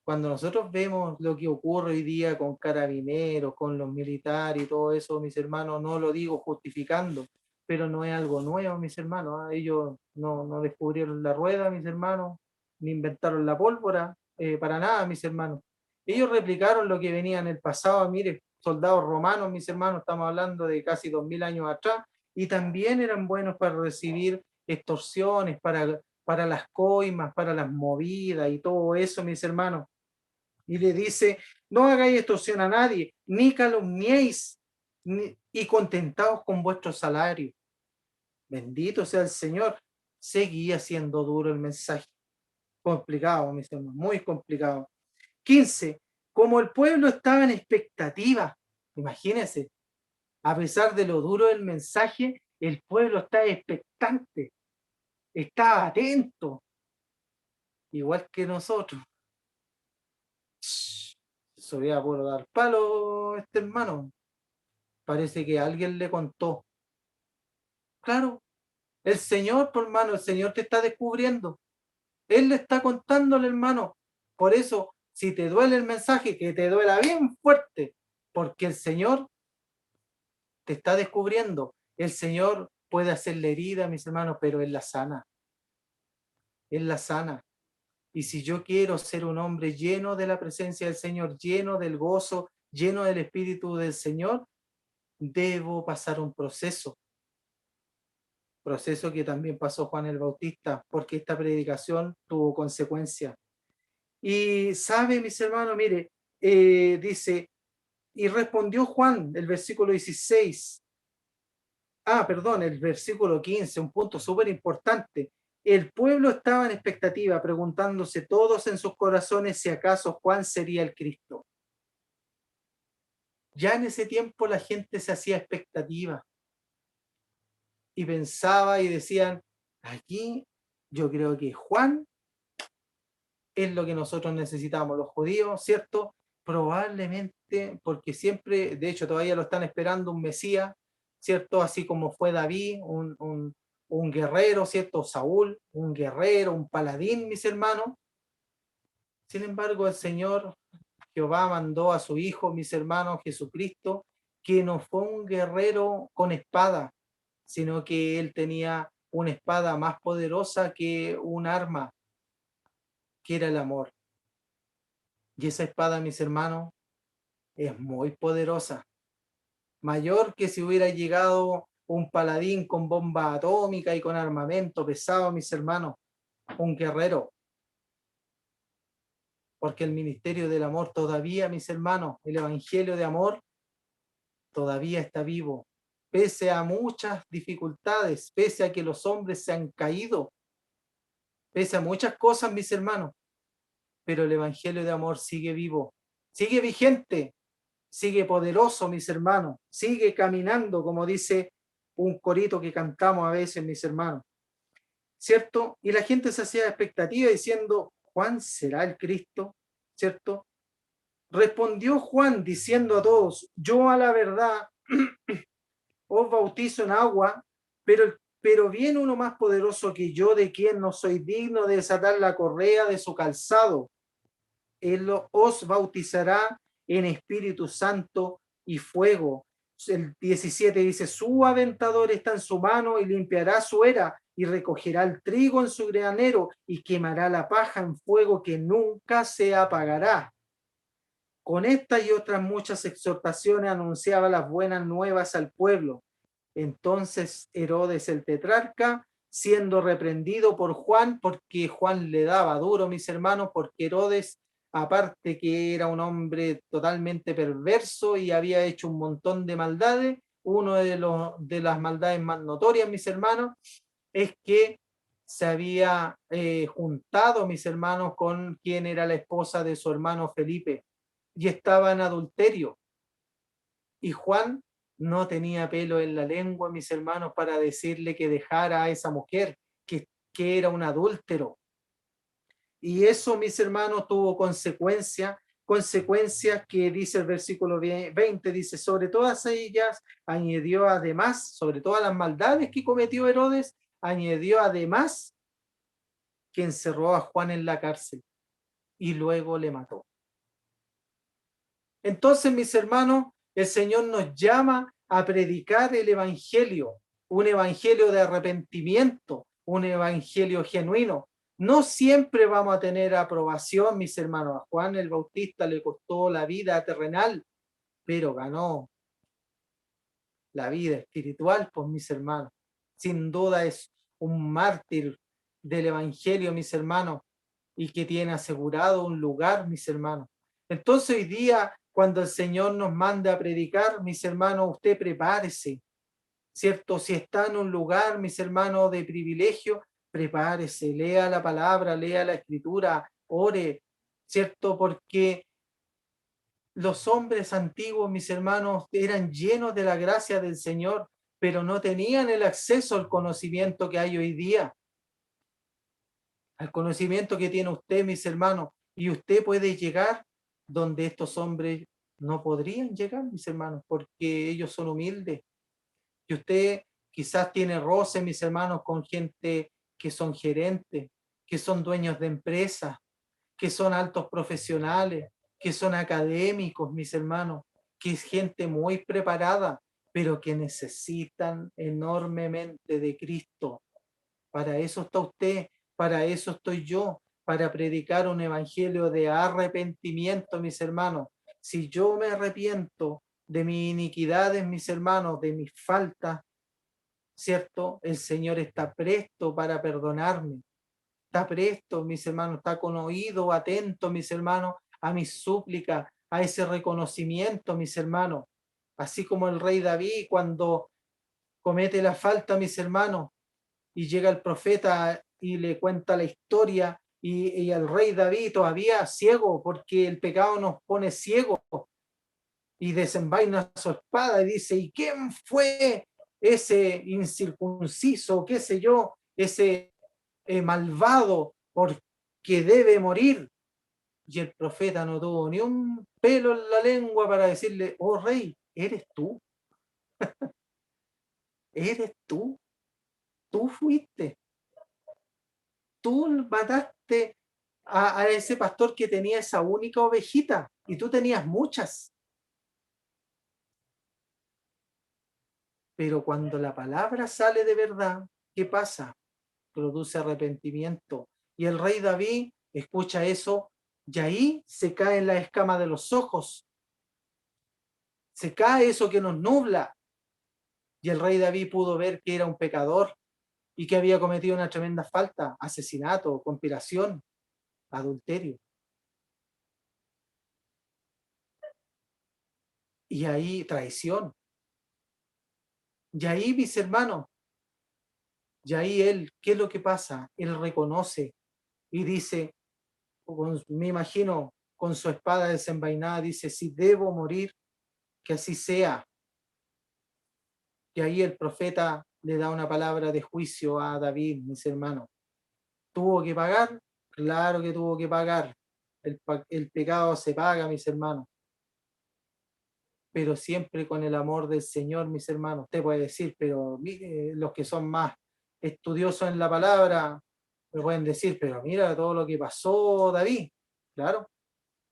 cuando nosotros vemos lo que ocurre hoy día con carabineros, con los militares y todo eso, mis hermanos, no lo digo justificando, pero no es algo nuevo, mis hermanos. Ellos no descubrieron la rueda, mis hermanos, ni inventaron la pólvora, para nada, mis hermanos. Ellos replicaron lo que venía en el pasado. Mire, soldados romanos, mis hermanos, estamos hablando de casi 2000 años atrás, y también eran buenos para recibir extorsiones, para las coimas, para las movidas y todo eso, mis hermanos. Y le dice, no hagáis extorsión a nadie, ni calumniéis, y contentaos con vuestro salario. Bendito sea el Señor. Seguía siendo duro el mensaje. Complicado, mis hermanos, muy complicado. 15. Como el pueblo estaba en expectativa, imagínense, a pesar de lo duro del mensaje, el pueblo estaba expectante, estaba atento, igual que nosotros. Se voy a poder dar palo, este hermano. Parece que alguien le contó. Claro, el Señor, por hermano, el Señor te está descubriendo. Él le está contando al hermano. Por eso, si te duele el mensaje, que te duela bien fuerte, porque el Señor te está descubriendo. El Señor puede hacerle herida, mis hermanos, pero Él la sana. Él la sana. Y si yo quiero ser un hombre lleno de la presencia del Señor, lleno del gozo, lleno del Espíritu del Señor, debo pasar un proceso. Proceso que también pasó Juan el Bautista, porque esta predicación tuvo consecuencias. Y sabe, mis hermanos, mire, dice, Y respondió Juan, el versículo 16. Perdón, el versículo 15, un punto súper importante. El pueblo estaba en expectativa, preguntándose todos en sus corazones si acaso Juan sería el Cristo. Ya en ese tiempo la gente se hacía expectativa y pensaba y decían, aquí yo creo que Juan es lo que nosotros necesitamos, los judíos, ¿cierto? Probablemente, porque siempre, de hecho todavía lo están esperando un Mesías, ¿cierto? Así como fue David, un guerrero, ¿cierto? Saúl, un guerrero, un paladín, mis hermanos. Sin embargo, el Señor Jehová mandó a su Hijo, mis hermanos, Jesucristo, que no fue un guerrero con espada, sino que él tenía una espada más poderosa que un arma, que era el amor. Y esa espada, mis hermanos, es muy poderosa, mayor que si hubiera llegado un paladín con bomba atómica y con armamento pesado, mis hermanos, un guerrero. Porque el ministerio del amor todavía, mis hermanos, el evangelio de amor todavía está vivo, pese a muchas dificultades, pese a que los hombres se han caído, pese a muchas cosas, mis hermanos, pero el evangelio de amor sigue vivo, sigue vigente, sigue poderoso, mis hermanos, sigue caminando, como dice un corito que cantamos a veces, mis hermanos, ¿cierto? Y la gente se hacía expectativa diciendo, ¿Juan será el Cristo? ¿Cierto? Respondió Juan diciendo a todos, yo a la verdad os bautizo en agua, pero viene uno más poderoso que yo, de quien no soy digno de desatar la correa de su calzado. Él os bautizará en Espíritu Santo y fuego. El 17 dice, su aventador está en su mano y limpiará su era y recogerá el trigo en su granero y quemará la paja en fuego que nunca se apagará. Con estas y otras muchas exhortaciones anunciaba las buenas nuevas al pueblo. Entonces Herodes el tetrarca, siendo reprendido por Juan, porque Juan le daba duro, mis hermanos, porque Herodes, aparte que era un hombre totalmente perverso y había hecho un montón de maldades, uno de las maldades más notorias, mis hermanos, es que se había juntado, mis hermanos, con quien era la esposa de su hermano Felipe, y estaba en adulterio. Y Juan no tenía pelo en la lengua, mis hermanos, para decirle que dejara a esa mujer, que era un adúltero. Y eso, mis hermanos, tuvo consecuencias que dice el versículo 20, dice, sobre todas ellas añadió además, sobre todas las maldades que cometió Herodes, añadió además que encerró a Juan en la cárcel y luego le mató. Entonces, mis hermanos, el Señor nos llama a predicar el evangelio, un evangelio de arrepentimiento, un evangelio genuino. No siempre vamos a tener aprobación, mis hermanos. A Juan el Bautista le costó la vida terrenal, pero ganó la vida espiritual, pues, mis hermanos. Sin duda es un mártir del evangelio, mis hermanos, y que tiene asegurado un lugar, mis hermanos. Entonces hoy día, cuando el Señor nos manda a predicar, mis hermanos, usted prepárese, ¿cierto? Si está en un lugar, mis hermanos, de privilegio, prepárese, lea la palabra, lea la escritura, ore, ¿cierto? Porque los hombres antiguos, mis hermanos, eran llenos de la gracia del Señor, pero no tenían el acceso al conocimiento que hay hoy día, al conocimiento que tiene usted, mis hermanos, y usted puede llegar donde estos hombres no podrían llegar, mis hermanos, porque ellos son humildes. Y usted quizás tiene roce, mis hermanos, con gente que son gerentes, que son dueños de empresas, que son altos profesionales, que son académicos, mis hermanos, que es gente muy preparada, pero que necesitan enormemente de Cristo. Para eso está usted, para eso estoy yo, para predicar un evangelio de arrepentimiento, mis hermanos. Si yo me arrepiento de mis iniquidades, mis hermanos, de mis faltas, ¿cierto? El Señor está presto para perdonarme. Está presto, mis hermanos, está con oído atento, mis hermanos, a mis súplicas, a ese reconocimiento, mis hermanos. Así como el rey David cuando comete la falta, mis hermanos, y llega el profeta y le cuenta la historia, y el rey David todavía ciego, porque el pecado nos pone ciegos, y desenvaina su espada y dice, ¿y quién fue ese incircunciso, qué sé yo, ese malvado, porque debe morir? Y el profeta no tuvo ni un pelo en la lengua para decirle, oh rey, ¿eres tú? ¿Eres tú? Tú fuiste. Tú mataste a ese pastor que tenía esa única ovejita y tú tenías muchas. Pero cuando la palabra sale de verdad, ¿qué pasa? Produce arrepentimiento. Y el rey David escucha eso y ahí se caen las escamas de los ojos. Se cae eso que nos nubla. Y el rey David pudo ver que era un pecador y que había cometido una tremenda falta, asesinato, conspiración, adulterio. Y ahí traición. Y ahí, mis hermanos, y ahí él, ¿qué es lo que pasa? Él reconoce y dice, me imagino, con su espada desenvainada, dice, si debo morir, que así sea. Y ahí el profeta le da una palabra de juicio a David, mis hermanos. ¿Tuvo que pagar? Claro que tuvo que pagar. El pecado se paga, mis hermanos. Pero siempre con el amor del Señor, mis hermanos. Usted puede decir, pero los que son más estudiosos en la palabra me pueden decir, pero mira todo lo que pasó, David. Claro.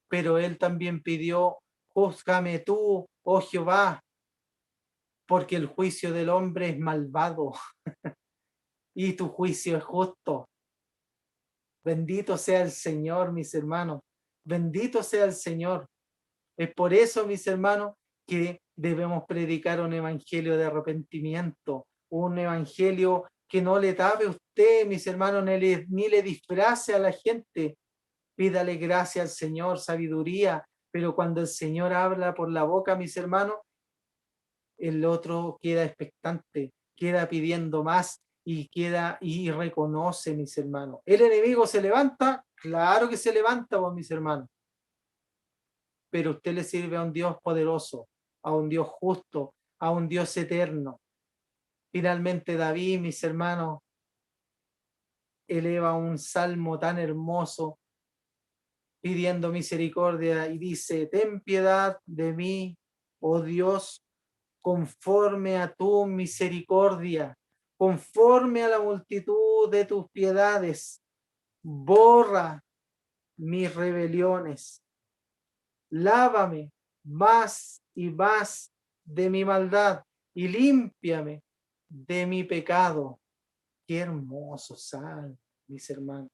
Pero él también pidió, júzgame tú, oh Jehová, porque el juicio del hombre es malvado y tu juicio es justo. Bendito sea el Señor, mis hermanos. Bendito sea el Señor. Es por eso, mis hermanos, que debemos predicar un evangelio de arrepentimiento, un evangelio que no le tape a usted, mis hermanos, ni le disfrace a la gente. Pídale gracia al Señor, sabiduría, pero cuando el Señor habla por la boca, mis hermanos, el otro queda expectante, queda pidiendo más y queda y reconoce, mis hermanos. ¿El enemigo se levanta? Claro que se levanta, pues, mis hermanos. Pero usted le sirve a un Dios poderoso, a un Dios justo, a un Dios eterno. Finalmente David, mis hermanos, eleva un salmo tan hermoso pidiendo misericordia y dice, ten piedad de mí, oh Dios, conforme a tu misericordia, conforme a la multitud de tus piedades, borra mis rebeliones, lávame más y más de mi maldad y límpiame de mi pecado. Qué hermoso salmo, mis hermanos.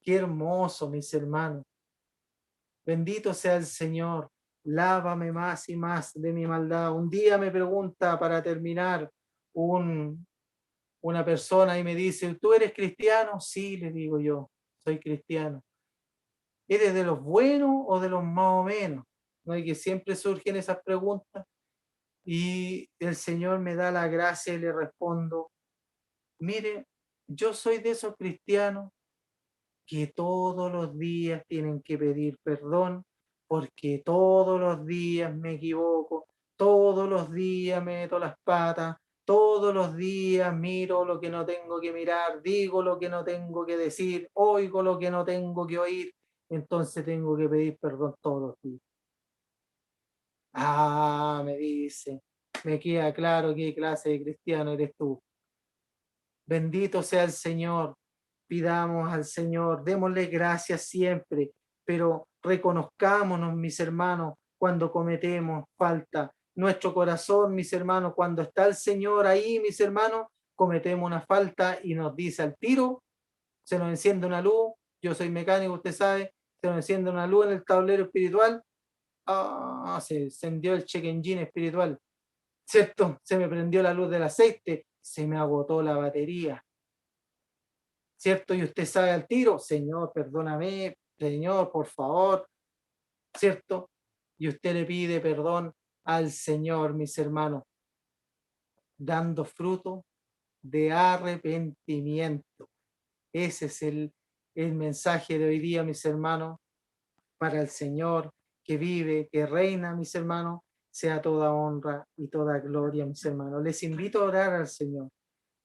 Qué hermoso, mis hermanos. Bendito sea el Señor. Lávame más y más de mi maldad. Un día me pregunta para terminar una persona y me dice, ¿tú eres cristiano? Sí, le digo yo, soy cristiano. ¿Eres de los buenos o de los más o menos? ¿No? Y que siempre surgen esas preguntas. Y el Señor me da la gracia y le respondo, mire, yo soy de esos cristianos que todos los días tienen que pedir perdón, porque todos los días me equivoco, todos los días meto las patas, todos los días miro lo que no tengo que mirar, digo lo que no tengo que decir, oigo lo que no tengo que oír, entonces tengo que pedir perdón todos los días. Ah, me dice, me queda claro qué clase de cristiano eres tú. Bendito sea el Señor. Pidamos al Señor, démosle gracias siempre, pero reconozcámonos, mis hermanos, cuando cometemos falta. Nuestro corazón, mis hermanos, cuando está el Señor ahí, mis hermanos, cometemos una falta y nos dice al tiro, se nos enciende una luz, yo soy mecánico, usted sabe, se nos enciende una luz en el tablero espiritual, se encendió el check engine espiritual, ¿cierto? Se me prendió la luz del aceite, se me agotó la batería. ¿Cierto? Y usted sabe al tiro, Señor, perdóname, Señor, por favor, ¿cierto? y usted le pide perdón al Señor, mis hermanos, dando fruto de arrepentimiento. Ese es el mensaje de hoy día, mis hermanos, para el Señor que vive, que reina, mis hermanos, sea toda honra y toda gloria, mis hermanos. Les invito a orar al Señor.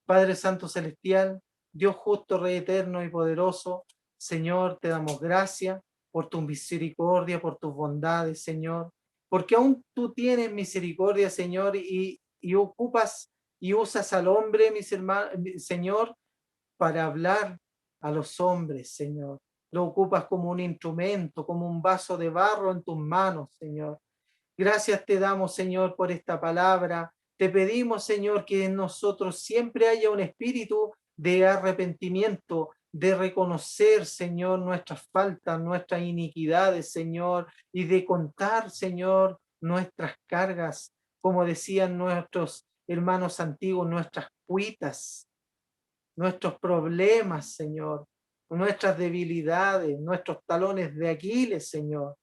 Padre Santo Celestial, Dios justo, Rey eterno y poderoso, Señor, te damos gracias por tu misericordia, por tus bondades, Señor, porque aún tú tienes misericordia, Señor, y ocupas y usas al hombre, mis hermanos, Señor, para hablar a los hombres, Señor. Lo ocupas como un instrumento, como un vaso de barro en tus manos, Señor. Gracias te damos, Señor, por esta palabra. Te pedimos, Señor, que en nosotros siempre haya un espíritu de arrepentimiento, de reconocer, Señor, nuestras faltas, nuestras iniquidades, Señor, y de contar, Señor, nuestras cargas, como decían nuestros hermanos antiguos, nuestras cuitas, nuestros problemas, Señor, nuestras debilidades, nuestros talones de Aquiles, Señor.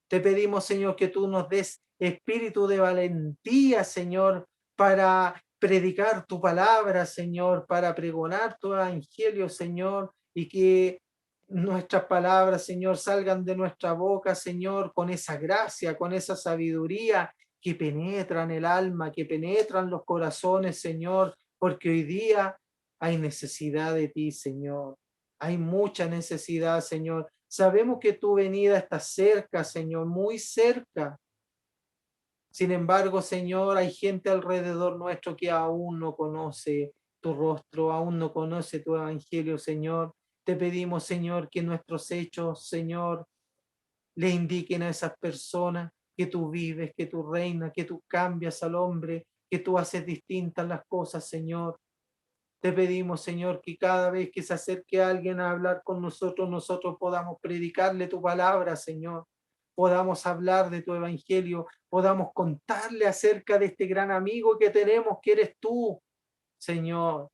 Te pedimos, Señor, que tú nos des espíritu de valentía, Señor, para predicar tu palabra, Señor, para pregonar tu evangelio, Señor, y que nuestras palabras, Señor, salgan de nuestra boca, Señor, con esa gracia, con esa sabiduría que penetran el alma, que penetran los corazones, Señor, porque hoy día hay necesidad de ti, Señor. Hay mucha necesidad, Señor. Sabemos que tu venida está cerca, Señor, muy cerca. Sin embargo, Señor, hay gente alrededor nuestro que aún no conoce tu rostro, aún no conoce tu evangelio, Señor. Te pedimos, Señor, que nuestros hechos, Señor, le indiquen a esas personas que tú vives, que tú reinas, que tú cambias al hombre, que tú haces distintas las cosas, Señor. Te pedimos, Señor, que cada vez que se acerque alguien a hablar con nosotros, nosotros podamos predicarle tu palabra, Señor. Podamos hablar de tu evangelio, podamos contarle acerca de este gran amigo que tenemos, que eres tú, Señor.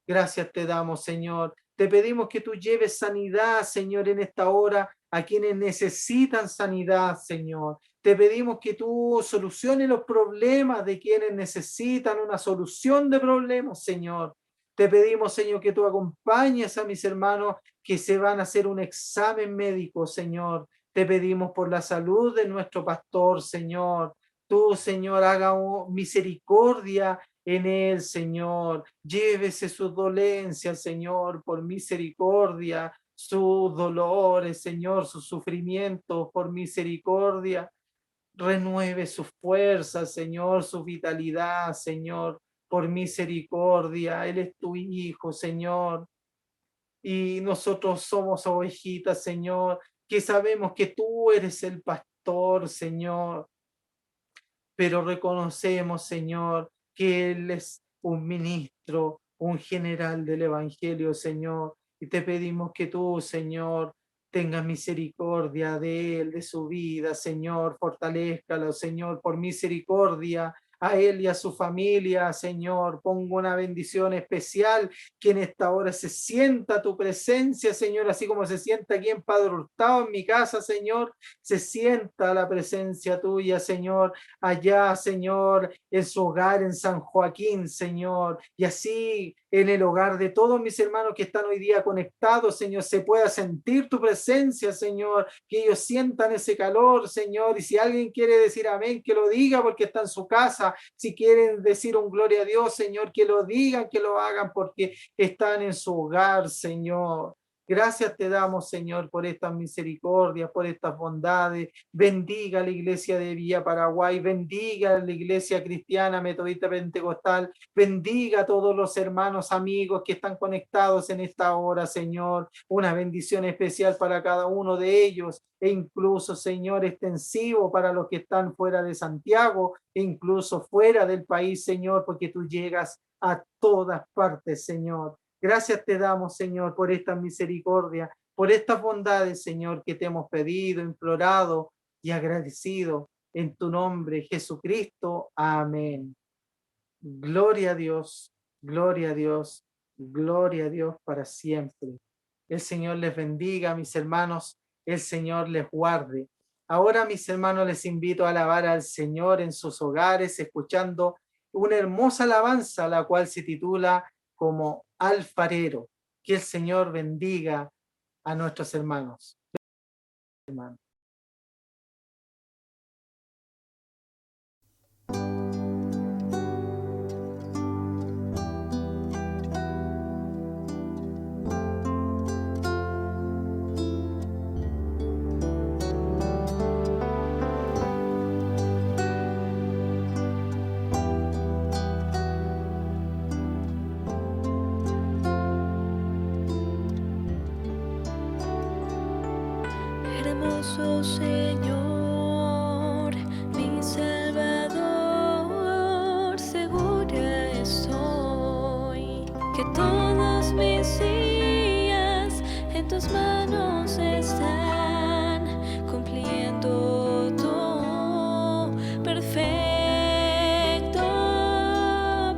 Gracias te damos, Señor. Te pedimos que tú lleves sanidad, Señor, en esta hora a quienes necesitan sanidad, Señor. Te pedimos que tú soluciones los problemas de quienes necesitan una solución de problemas, Señor. Te pedimos, Señor, que tú acompañes a mis hermanos que se van a hacer un examen médico, Señor. Te pedimos por la salud de nuestro pastor, Señor. Tú, Señor, haga misericordia en él, Señor. Llévese sus dolencias, Señor, por misericordia, sus dolores, Señor, sus sufrimientos, por misericordia. Renueve sus fuerzas, Señor, su vitalidad, Señor, por misericordia. Él es tu Hijo, Señor. Y nosotros somos ovejitas, Señor, que sabemos que tú eres el pastor, Señor, pero reconocemos, Señor, que Él es un ministro, un general del Evangelio, Señor, y te pedimos que tú, Señor, tengas misericordia de Él, de su vida, Señor, fortalézcalo, Señor, por misericordia a Él y a su familia, Señor, pongo una bendición especial, que en esta hora se sienta tu presencia, Señor, así como se sienta aquí en Padre Hurtado, en mi casa, Señor, se sienta la presencia tuya, Señor, allá, Señor, en su hogar en San Joaquín, Señor, y así en el hogar de todos mis hermanos que están hoy día conectados, Señor, se pueda sentir tu presencia, Señor, que ellos sientan ese calor, Señor, y si alguien quiere decir amén, que lo diga porque está en su casa, si quieren decir un gloria a Dios, Señor, que lo digan, que lo hagan porque están en su hogar, Señor. Gracias te damos, Señor, por estas misericordias, por estas bondades. Bendiga la iglesia de Villa Paraguay, bendiga la iglesia cristiana metodista pentecostal, bendiga a todos los hermanos, amigos que están conectados en esta hora, Señor. Una bendición especial para cada uno de ellos e incluso, Señor, extensivo para los que están fuera de Santiago e incluso fuera del país, Señor, porque tú llegas a todas partes, Señor. Gracias te damos, Señor, por esta misericordia, por estas bondades, Señor, que te hemos pedido, implorado y agradecido. En tu nombre, Jesucristo. Amén. Gloria a Dios, gloria a Dios, gloria a Dios para siempre. El Señor les bendiga, mis hermanos, el Señor les guarde. Ahora, mis hermanos, les invito a alabar al Señor en sus hogares, escuchando una hermosa alabanza, la cual se titula como Alfarero. Que el Señor bendiga a nuestros hermanos. Hermoso Señor, mi Salvador, segura estoy que todos mis días en tus manos están, cumpliendo tu perfecto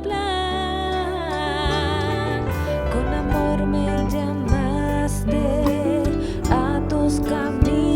plan. Con amor me llamaste a tus caminos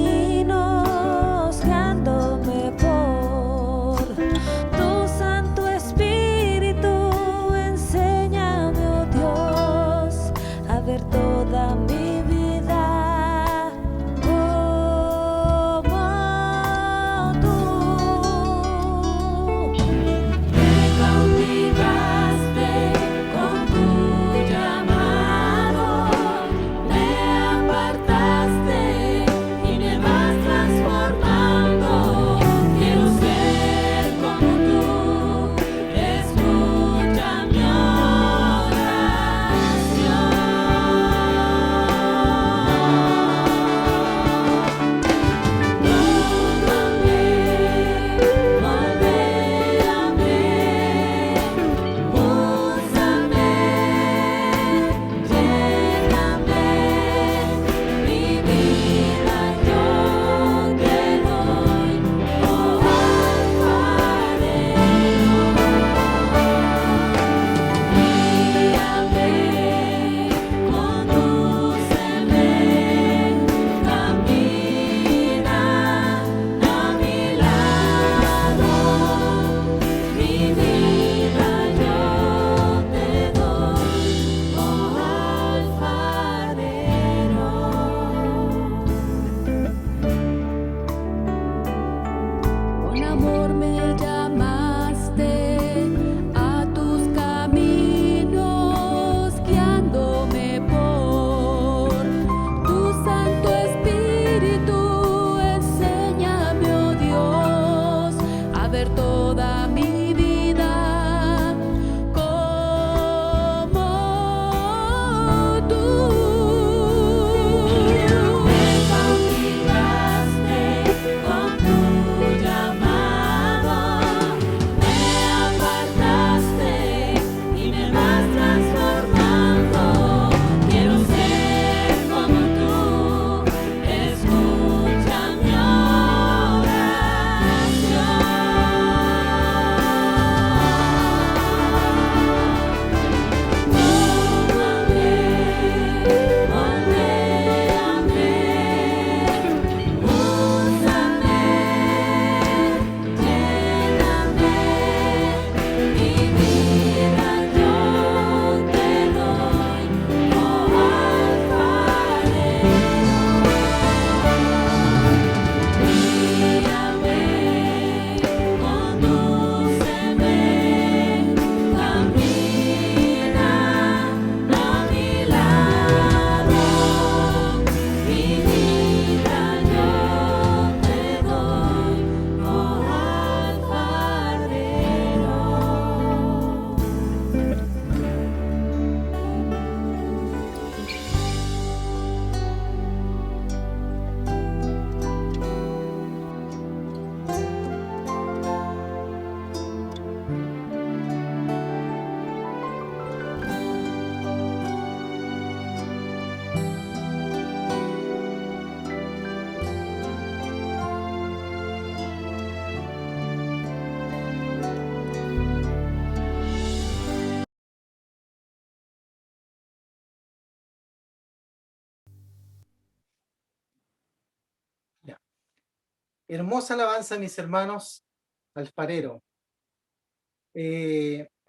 Hermosa alabanza, mis hermanos, alfarero.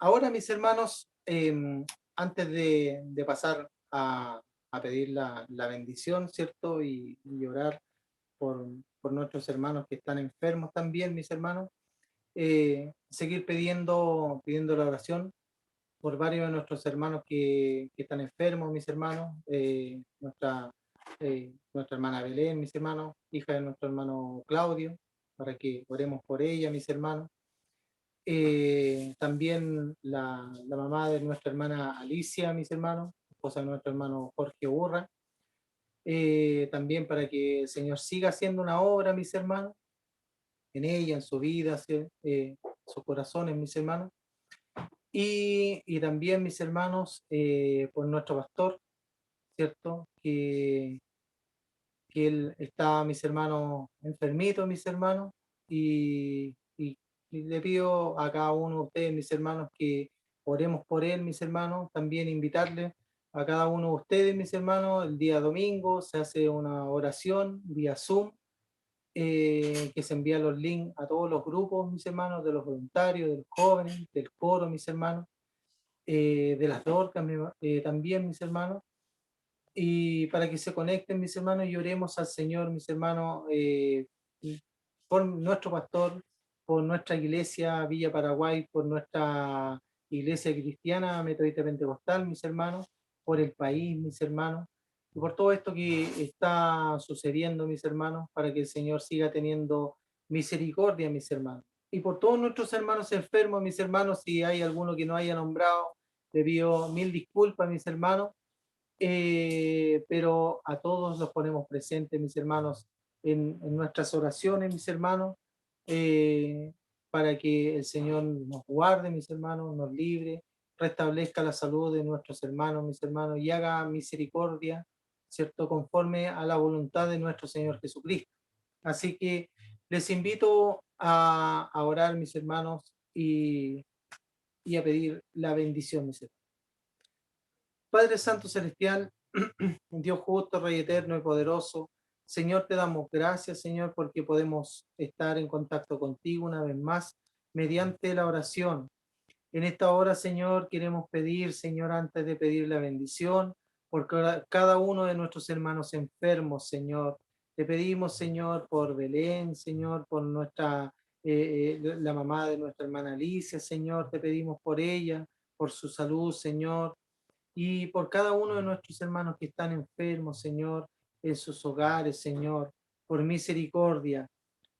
Ahora, mis hermanos, antes de pasar a pedir la bendición, ¿cierto? Y orar por nuestros hermanos que están enfermos también, mis hermanos, seguir pidiendo la oración por varios de nuestros hermanos que están enfermos, mis hermanos, nuestra hermana Belén, mis hermanos, hija de nuestro hermano Claudio, para que oremos por ella, mis hermanos. También la mamá de nuestra hermana Alicia, mis hermanos, esposa de nuestro hermano Jorge Urra, también para que el Señor siga haciendo una obra, mis hermanos, en ella, en su vida, sus corazones, mis hermanos. Y también, mis hermanos, por nuestro pastor, ¿cierto? Que él está, mis hermanos, enfermito, mis hermanos, y le pido a cada uno de ustedes, mis hermanos, que oremos por él, mis hermanos, también invitarles a cada uno de ustedes, mis hermanos, el día domingo se hace una oración vía Zoom, que se envía los links a todos los grupos, mis hermanos, de los voluntarios, de los jóvenes, del coro, mis hermanos, de las dorcas, también, mis hermanos, y para que se conecten, mis hermanos, y oremos al Señor, mis hermanos, por nuestro pastor, por nuestra iglesia Villa Paraguay, por nuestra iglesia cristiana metodista pentecostal, mis hermanos, por el país, mis hermanos, y por todo esto que está sucediendo, mis hermanos, para que el Señor siga teniendo misericordia, mis hermanos. Y por todos nuestros hermanos enfermos, mis hermanos, si hay alguno que no haya nombrado, le pido mil disculpas, mis hermanos, pero a todos los ponemos presentes, mis hermanos, en nuestras oraciones, mis hermanos, para que el Señor nos guarde, mis hermanos, nos libre, restablezca la salud de nuestros hermanos, mis hermanos, y haga misericordia, ¿cierto? Conforme a la voluntad de nuestro Señor Jesucristo. Así que les invito a orar, mis hermanos, y a pedir la bendición, mis hermanos. Padre Santo Celestial, Dios justo, Rey eterno y poderoso, Señor, te damos gracias, Señor, porque podemos estar en contacto contigo una vez más mediante la oración. En esta hora, Señor, queremos pedir, Señor, antes de pedir la bendición, por cada uno de nuestros hermanos enfermos, Señor. Te pedimos, Señor, por Belén, Señor, por la mamá de nuestra hermana Alicia, Señor, te pedimos por ella, por su salud, Señor, y por cada uno de nuestros hermanos que están enfermos, Señor, en sus hogares, Señor, por misericordia.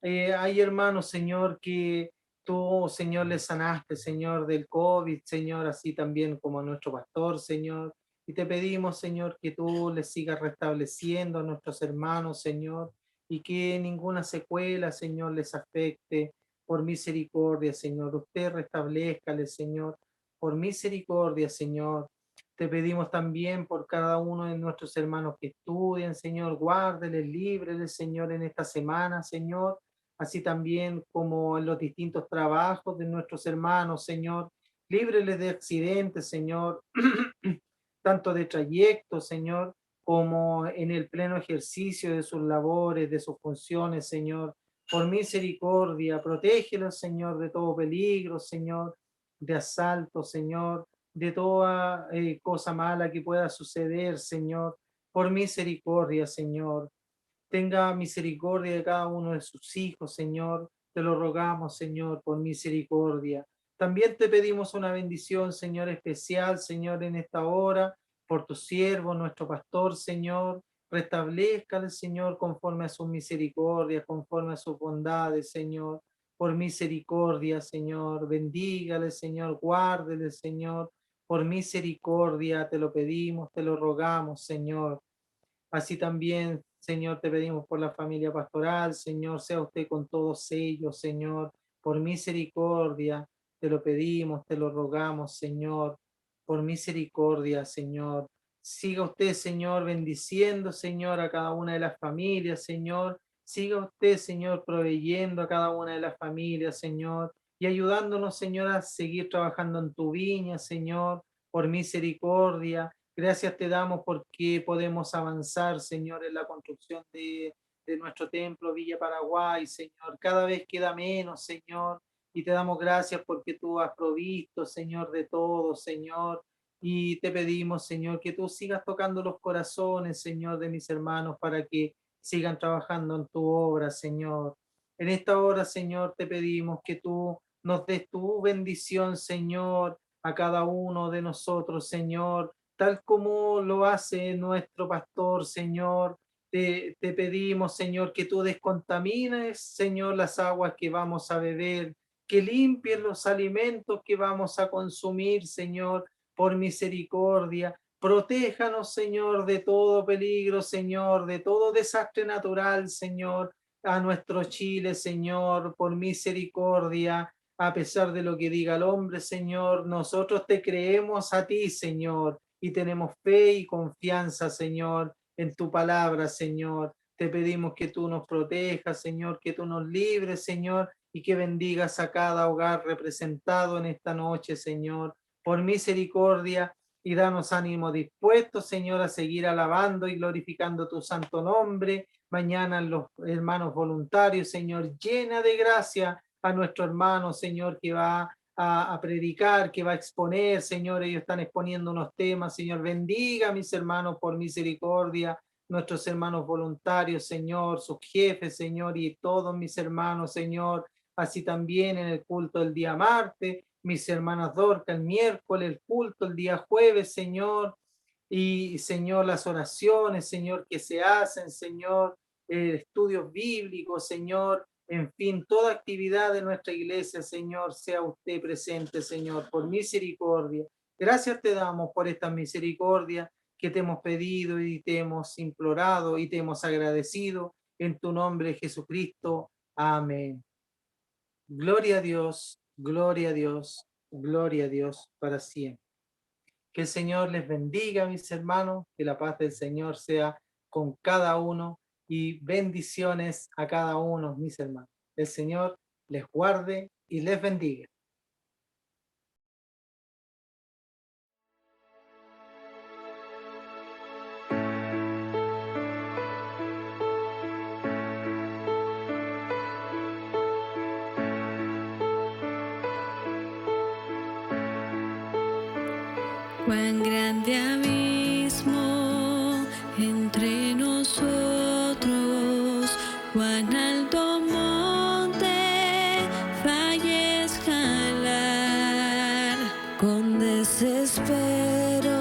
Hay hermanos, Señor, que tú, Señor, les sanaste, Señor, del COVID, Señor, así también como a nuestro pastor, Señor. Y te pedimos, Señor, que tú les sigas restableciendo a nuestros hermanos, Señor, y que ninguna secuela, Señor, les afecte. Por misericordia, Señor, usted restablezcales, Señor, por misericordia, Señor. Te pedimos también por cada uno de nuestros hermanos que estudian, Señor, guárdeles, líbreles, Señor, en esta semana, Señor, así también como en los distintos trabajos de nuestros hermanos, Señor, líbreles de accidentes, Señor, tanto de trayectos, Señor, como en el pleno ejercicio de sus labores, de sus funciones, Señor. Por misericordia, protégelos, Señor, de todo peligro, Señor, de asalto, Señor, de toda cosa mala que pueda suceder, Señor. Por misericordia, Señor. Tenga misericordia de cada uno de sus hijos, Señor. Te lo rogamos, Señor, por misericordia. También te pedimos una bendición, Señor, especial, Señor, en esta hora, por tu siervo, nuestro pastor, Señor. Restablezcale, Señor, conforme a sus misericordias, conforme a sus bondades, Señor. Por misericordia, Señor. Bendígale, Señor. Guárdele, Señor. Por misericordia te lo pedimos, te lo rogamos, Señor. Así también, Señor, te pedimos por la familia pastoral, Señor, sea usted con todos ellos, Señor, por misericordia, te lo pedimos, te lo rogamos, Señor, por misericordia, Señor. Siga usted, Señor, bendiciendo, Señor, a cada una de las familias, Señor. Siga usted, Señor, proveyendo a cada una de las familias, Señor, y ayudándonos, Señor, a seguir trabajando en tu viña, Señor, por misericordia. Gracias te damos porque podemos avanzar, Señor, en la construcción de de nuestro templo Villa Paraguay, Señor. Cada vez queda menos, Señor, y te damos gracias porque tú has provisto, Señor, de todo, Señor. Y te pedimos, Señor, que tú sigas tocando los corazones, Señor, de mis hermanos para que sigan trabajando en tu obra, Señor. En esta hora, Señor, te pedimos que tú nos des tu bendición, Señor, a cada uno de nosotros, Señor, tal como lo hace nuestro pastor, Señor. Te pedimos, Señor, que tú descontamines, Señor, las aguas que vamos a beber, que limpies los alimentos que vamos a consumir, Señor, por misericordia. Protéjanos, Señor, de todo peligro, Señor, de todo desastre natural, Señor, a nuestro Chile, Señor, por misericordia. A pesar de lo que diga el hombre, Señor, nosotros te creemos a ti, Señor, y tenemos fe y confianza, Señor, en tu palabra, Señor. Te pedimos que tú nos protejas, Señor, que tú nos libres, Señor, y que bendigas a cada hogar representado en esta noche, Señor, por misericordia, y danos ánimo dispuesto, Señor, a seguir alabando y glorificando tu santo nombre. Mañana los hermanos voluntarios, Señor, llena de gracia a nuestro hermano, Señor, que va a predicar, que va a exponer, Señor. Ellos están exponiendo unos temas, Señor. Bendiga a mis hermanos por misericordia, nuestros hermanos voluntarios, Señor, sus jefes, Señor, y todos mis hermanos, Señor. Así también en el culto el día martes, mis hermanas Dorca el miércoles, el culto el día jueves, Señor. Y, Señor, las oraciones, Señor, que se hacen, Señor, estudios bíblicos, Señor. En fin, toda actividad de nuestra iglesia, Señor, sea usted presente, Señor, por misericordia. Gracias te damos por esta misericordia que te hemos pedido y te hemos implorado y te hemos agradecido. En tu nombre, Jesucristo. Amén. Gloria a Dios, gloria a Dios, gloria a Dios para siempre. Que el Señor les bendiga, mis hermanos, que la paz del Señor sea con cada uno y bendiciones a cada uno, mis hermanos. El Señor les guarde y les bendiga. Cuán grande abismo entre nosotros, cuán alto monte falle escalar. Con desespero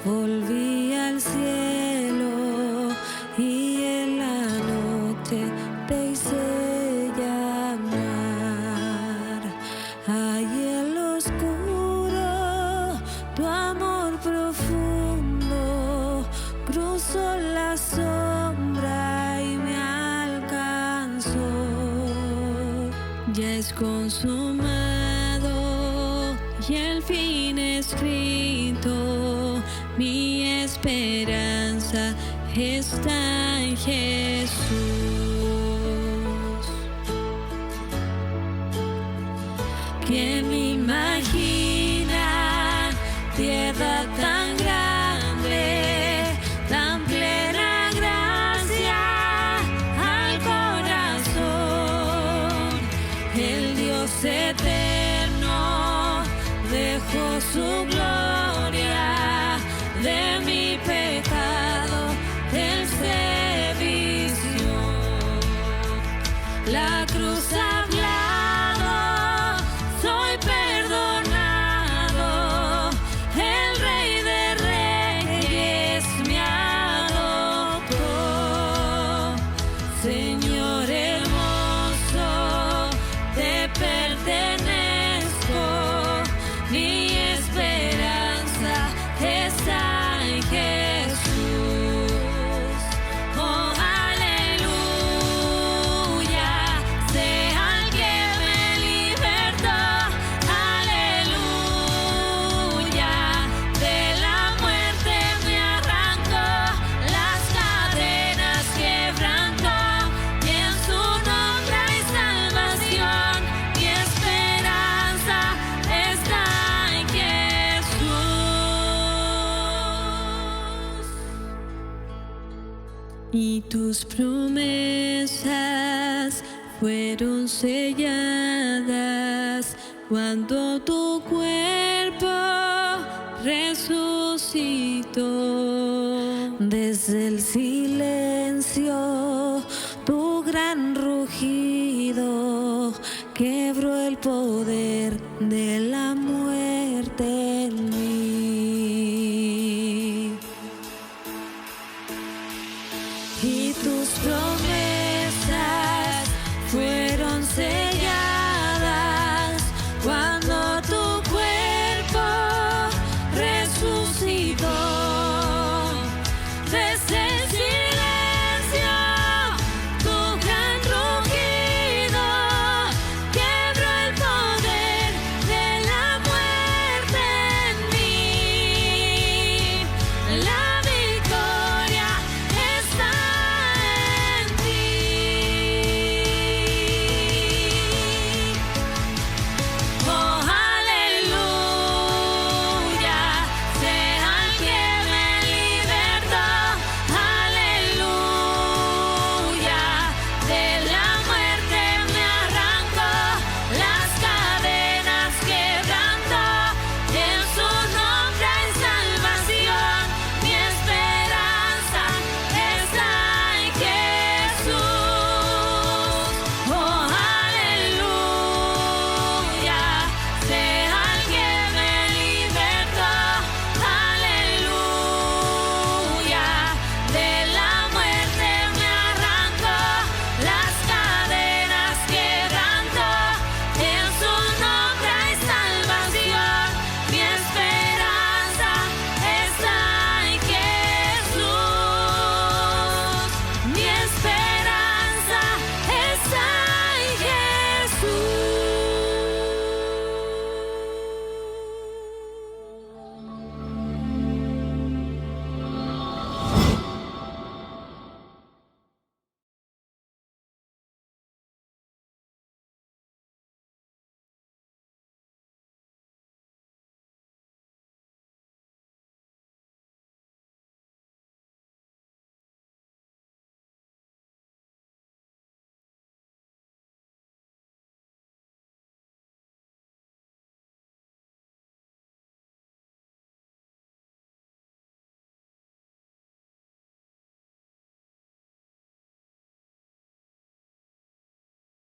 volví al cielo y en la noche te hice llamar. Ahí en lo oscuro tu amor profundo cruzó la sombra y me alcanzó. Ya es consumado y el fin escrito, mi esperanza está en Jesús. ¿Quién imagina tierra tan grande, tan plena gracia al corazón? El Dios eterno dejó su gloria, de mi pecado Él se vistió. La cruz hablado, soy perdonado, el Rey de Reyes me adoptó. Señor hermoso, te pertenezco, mi esperanza está en Jesús. Oh, aleluya, sea el tus promesas fueron selladas cuando tu cuerpo resucitó. Desde el silencio, tu gran rugido quebró el poder de la muerte.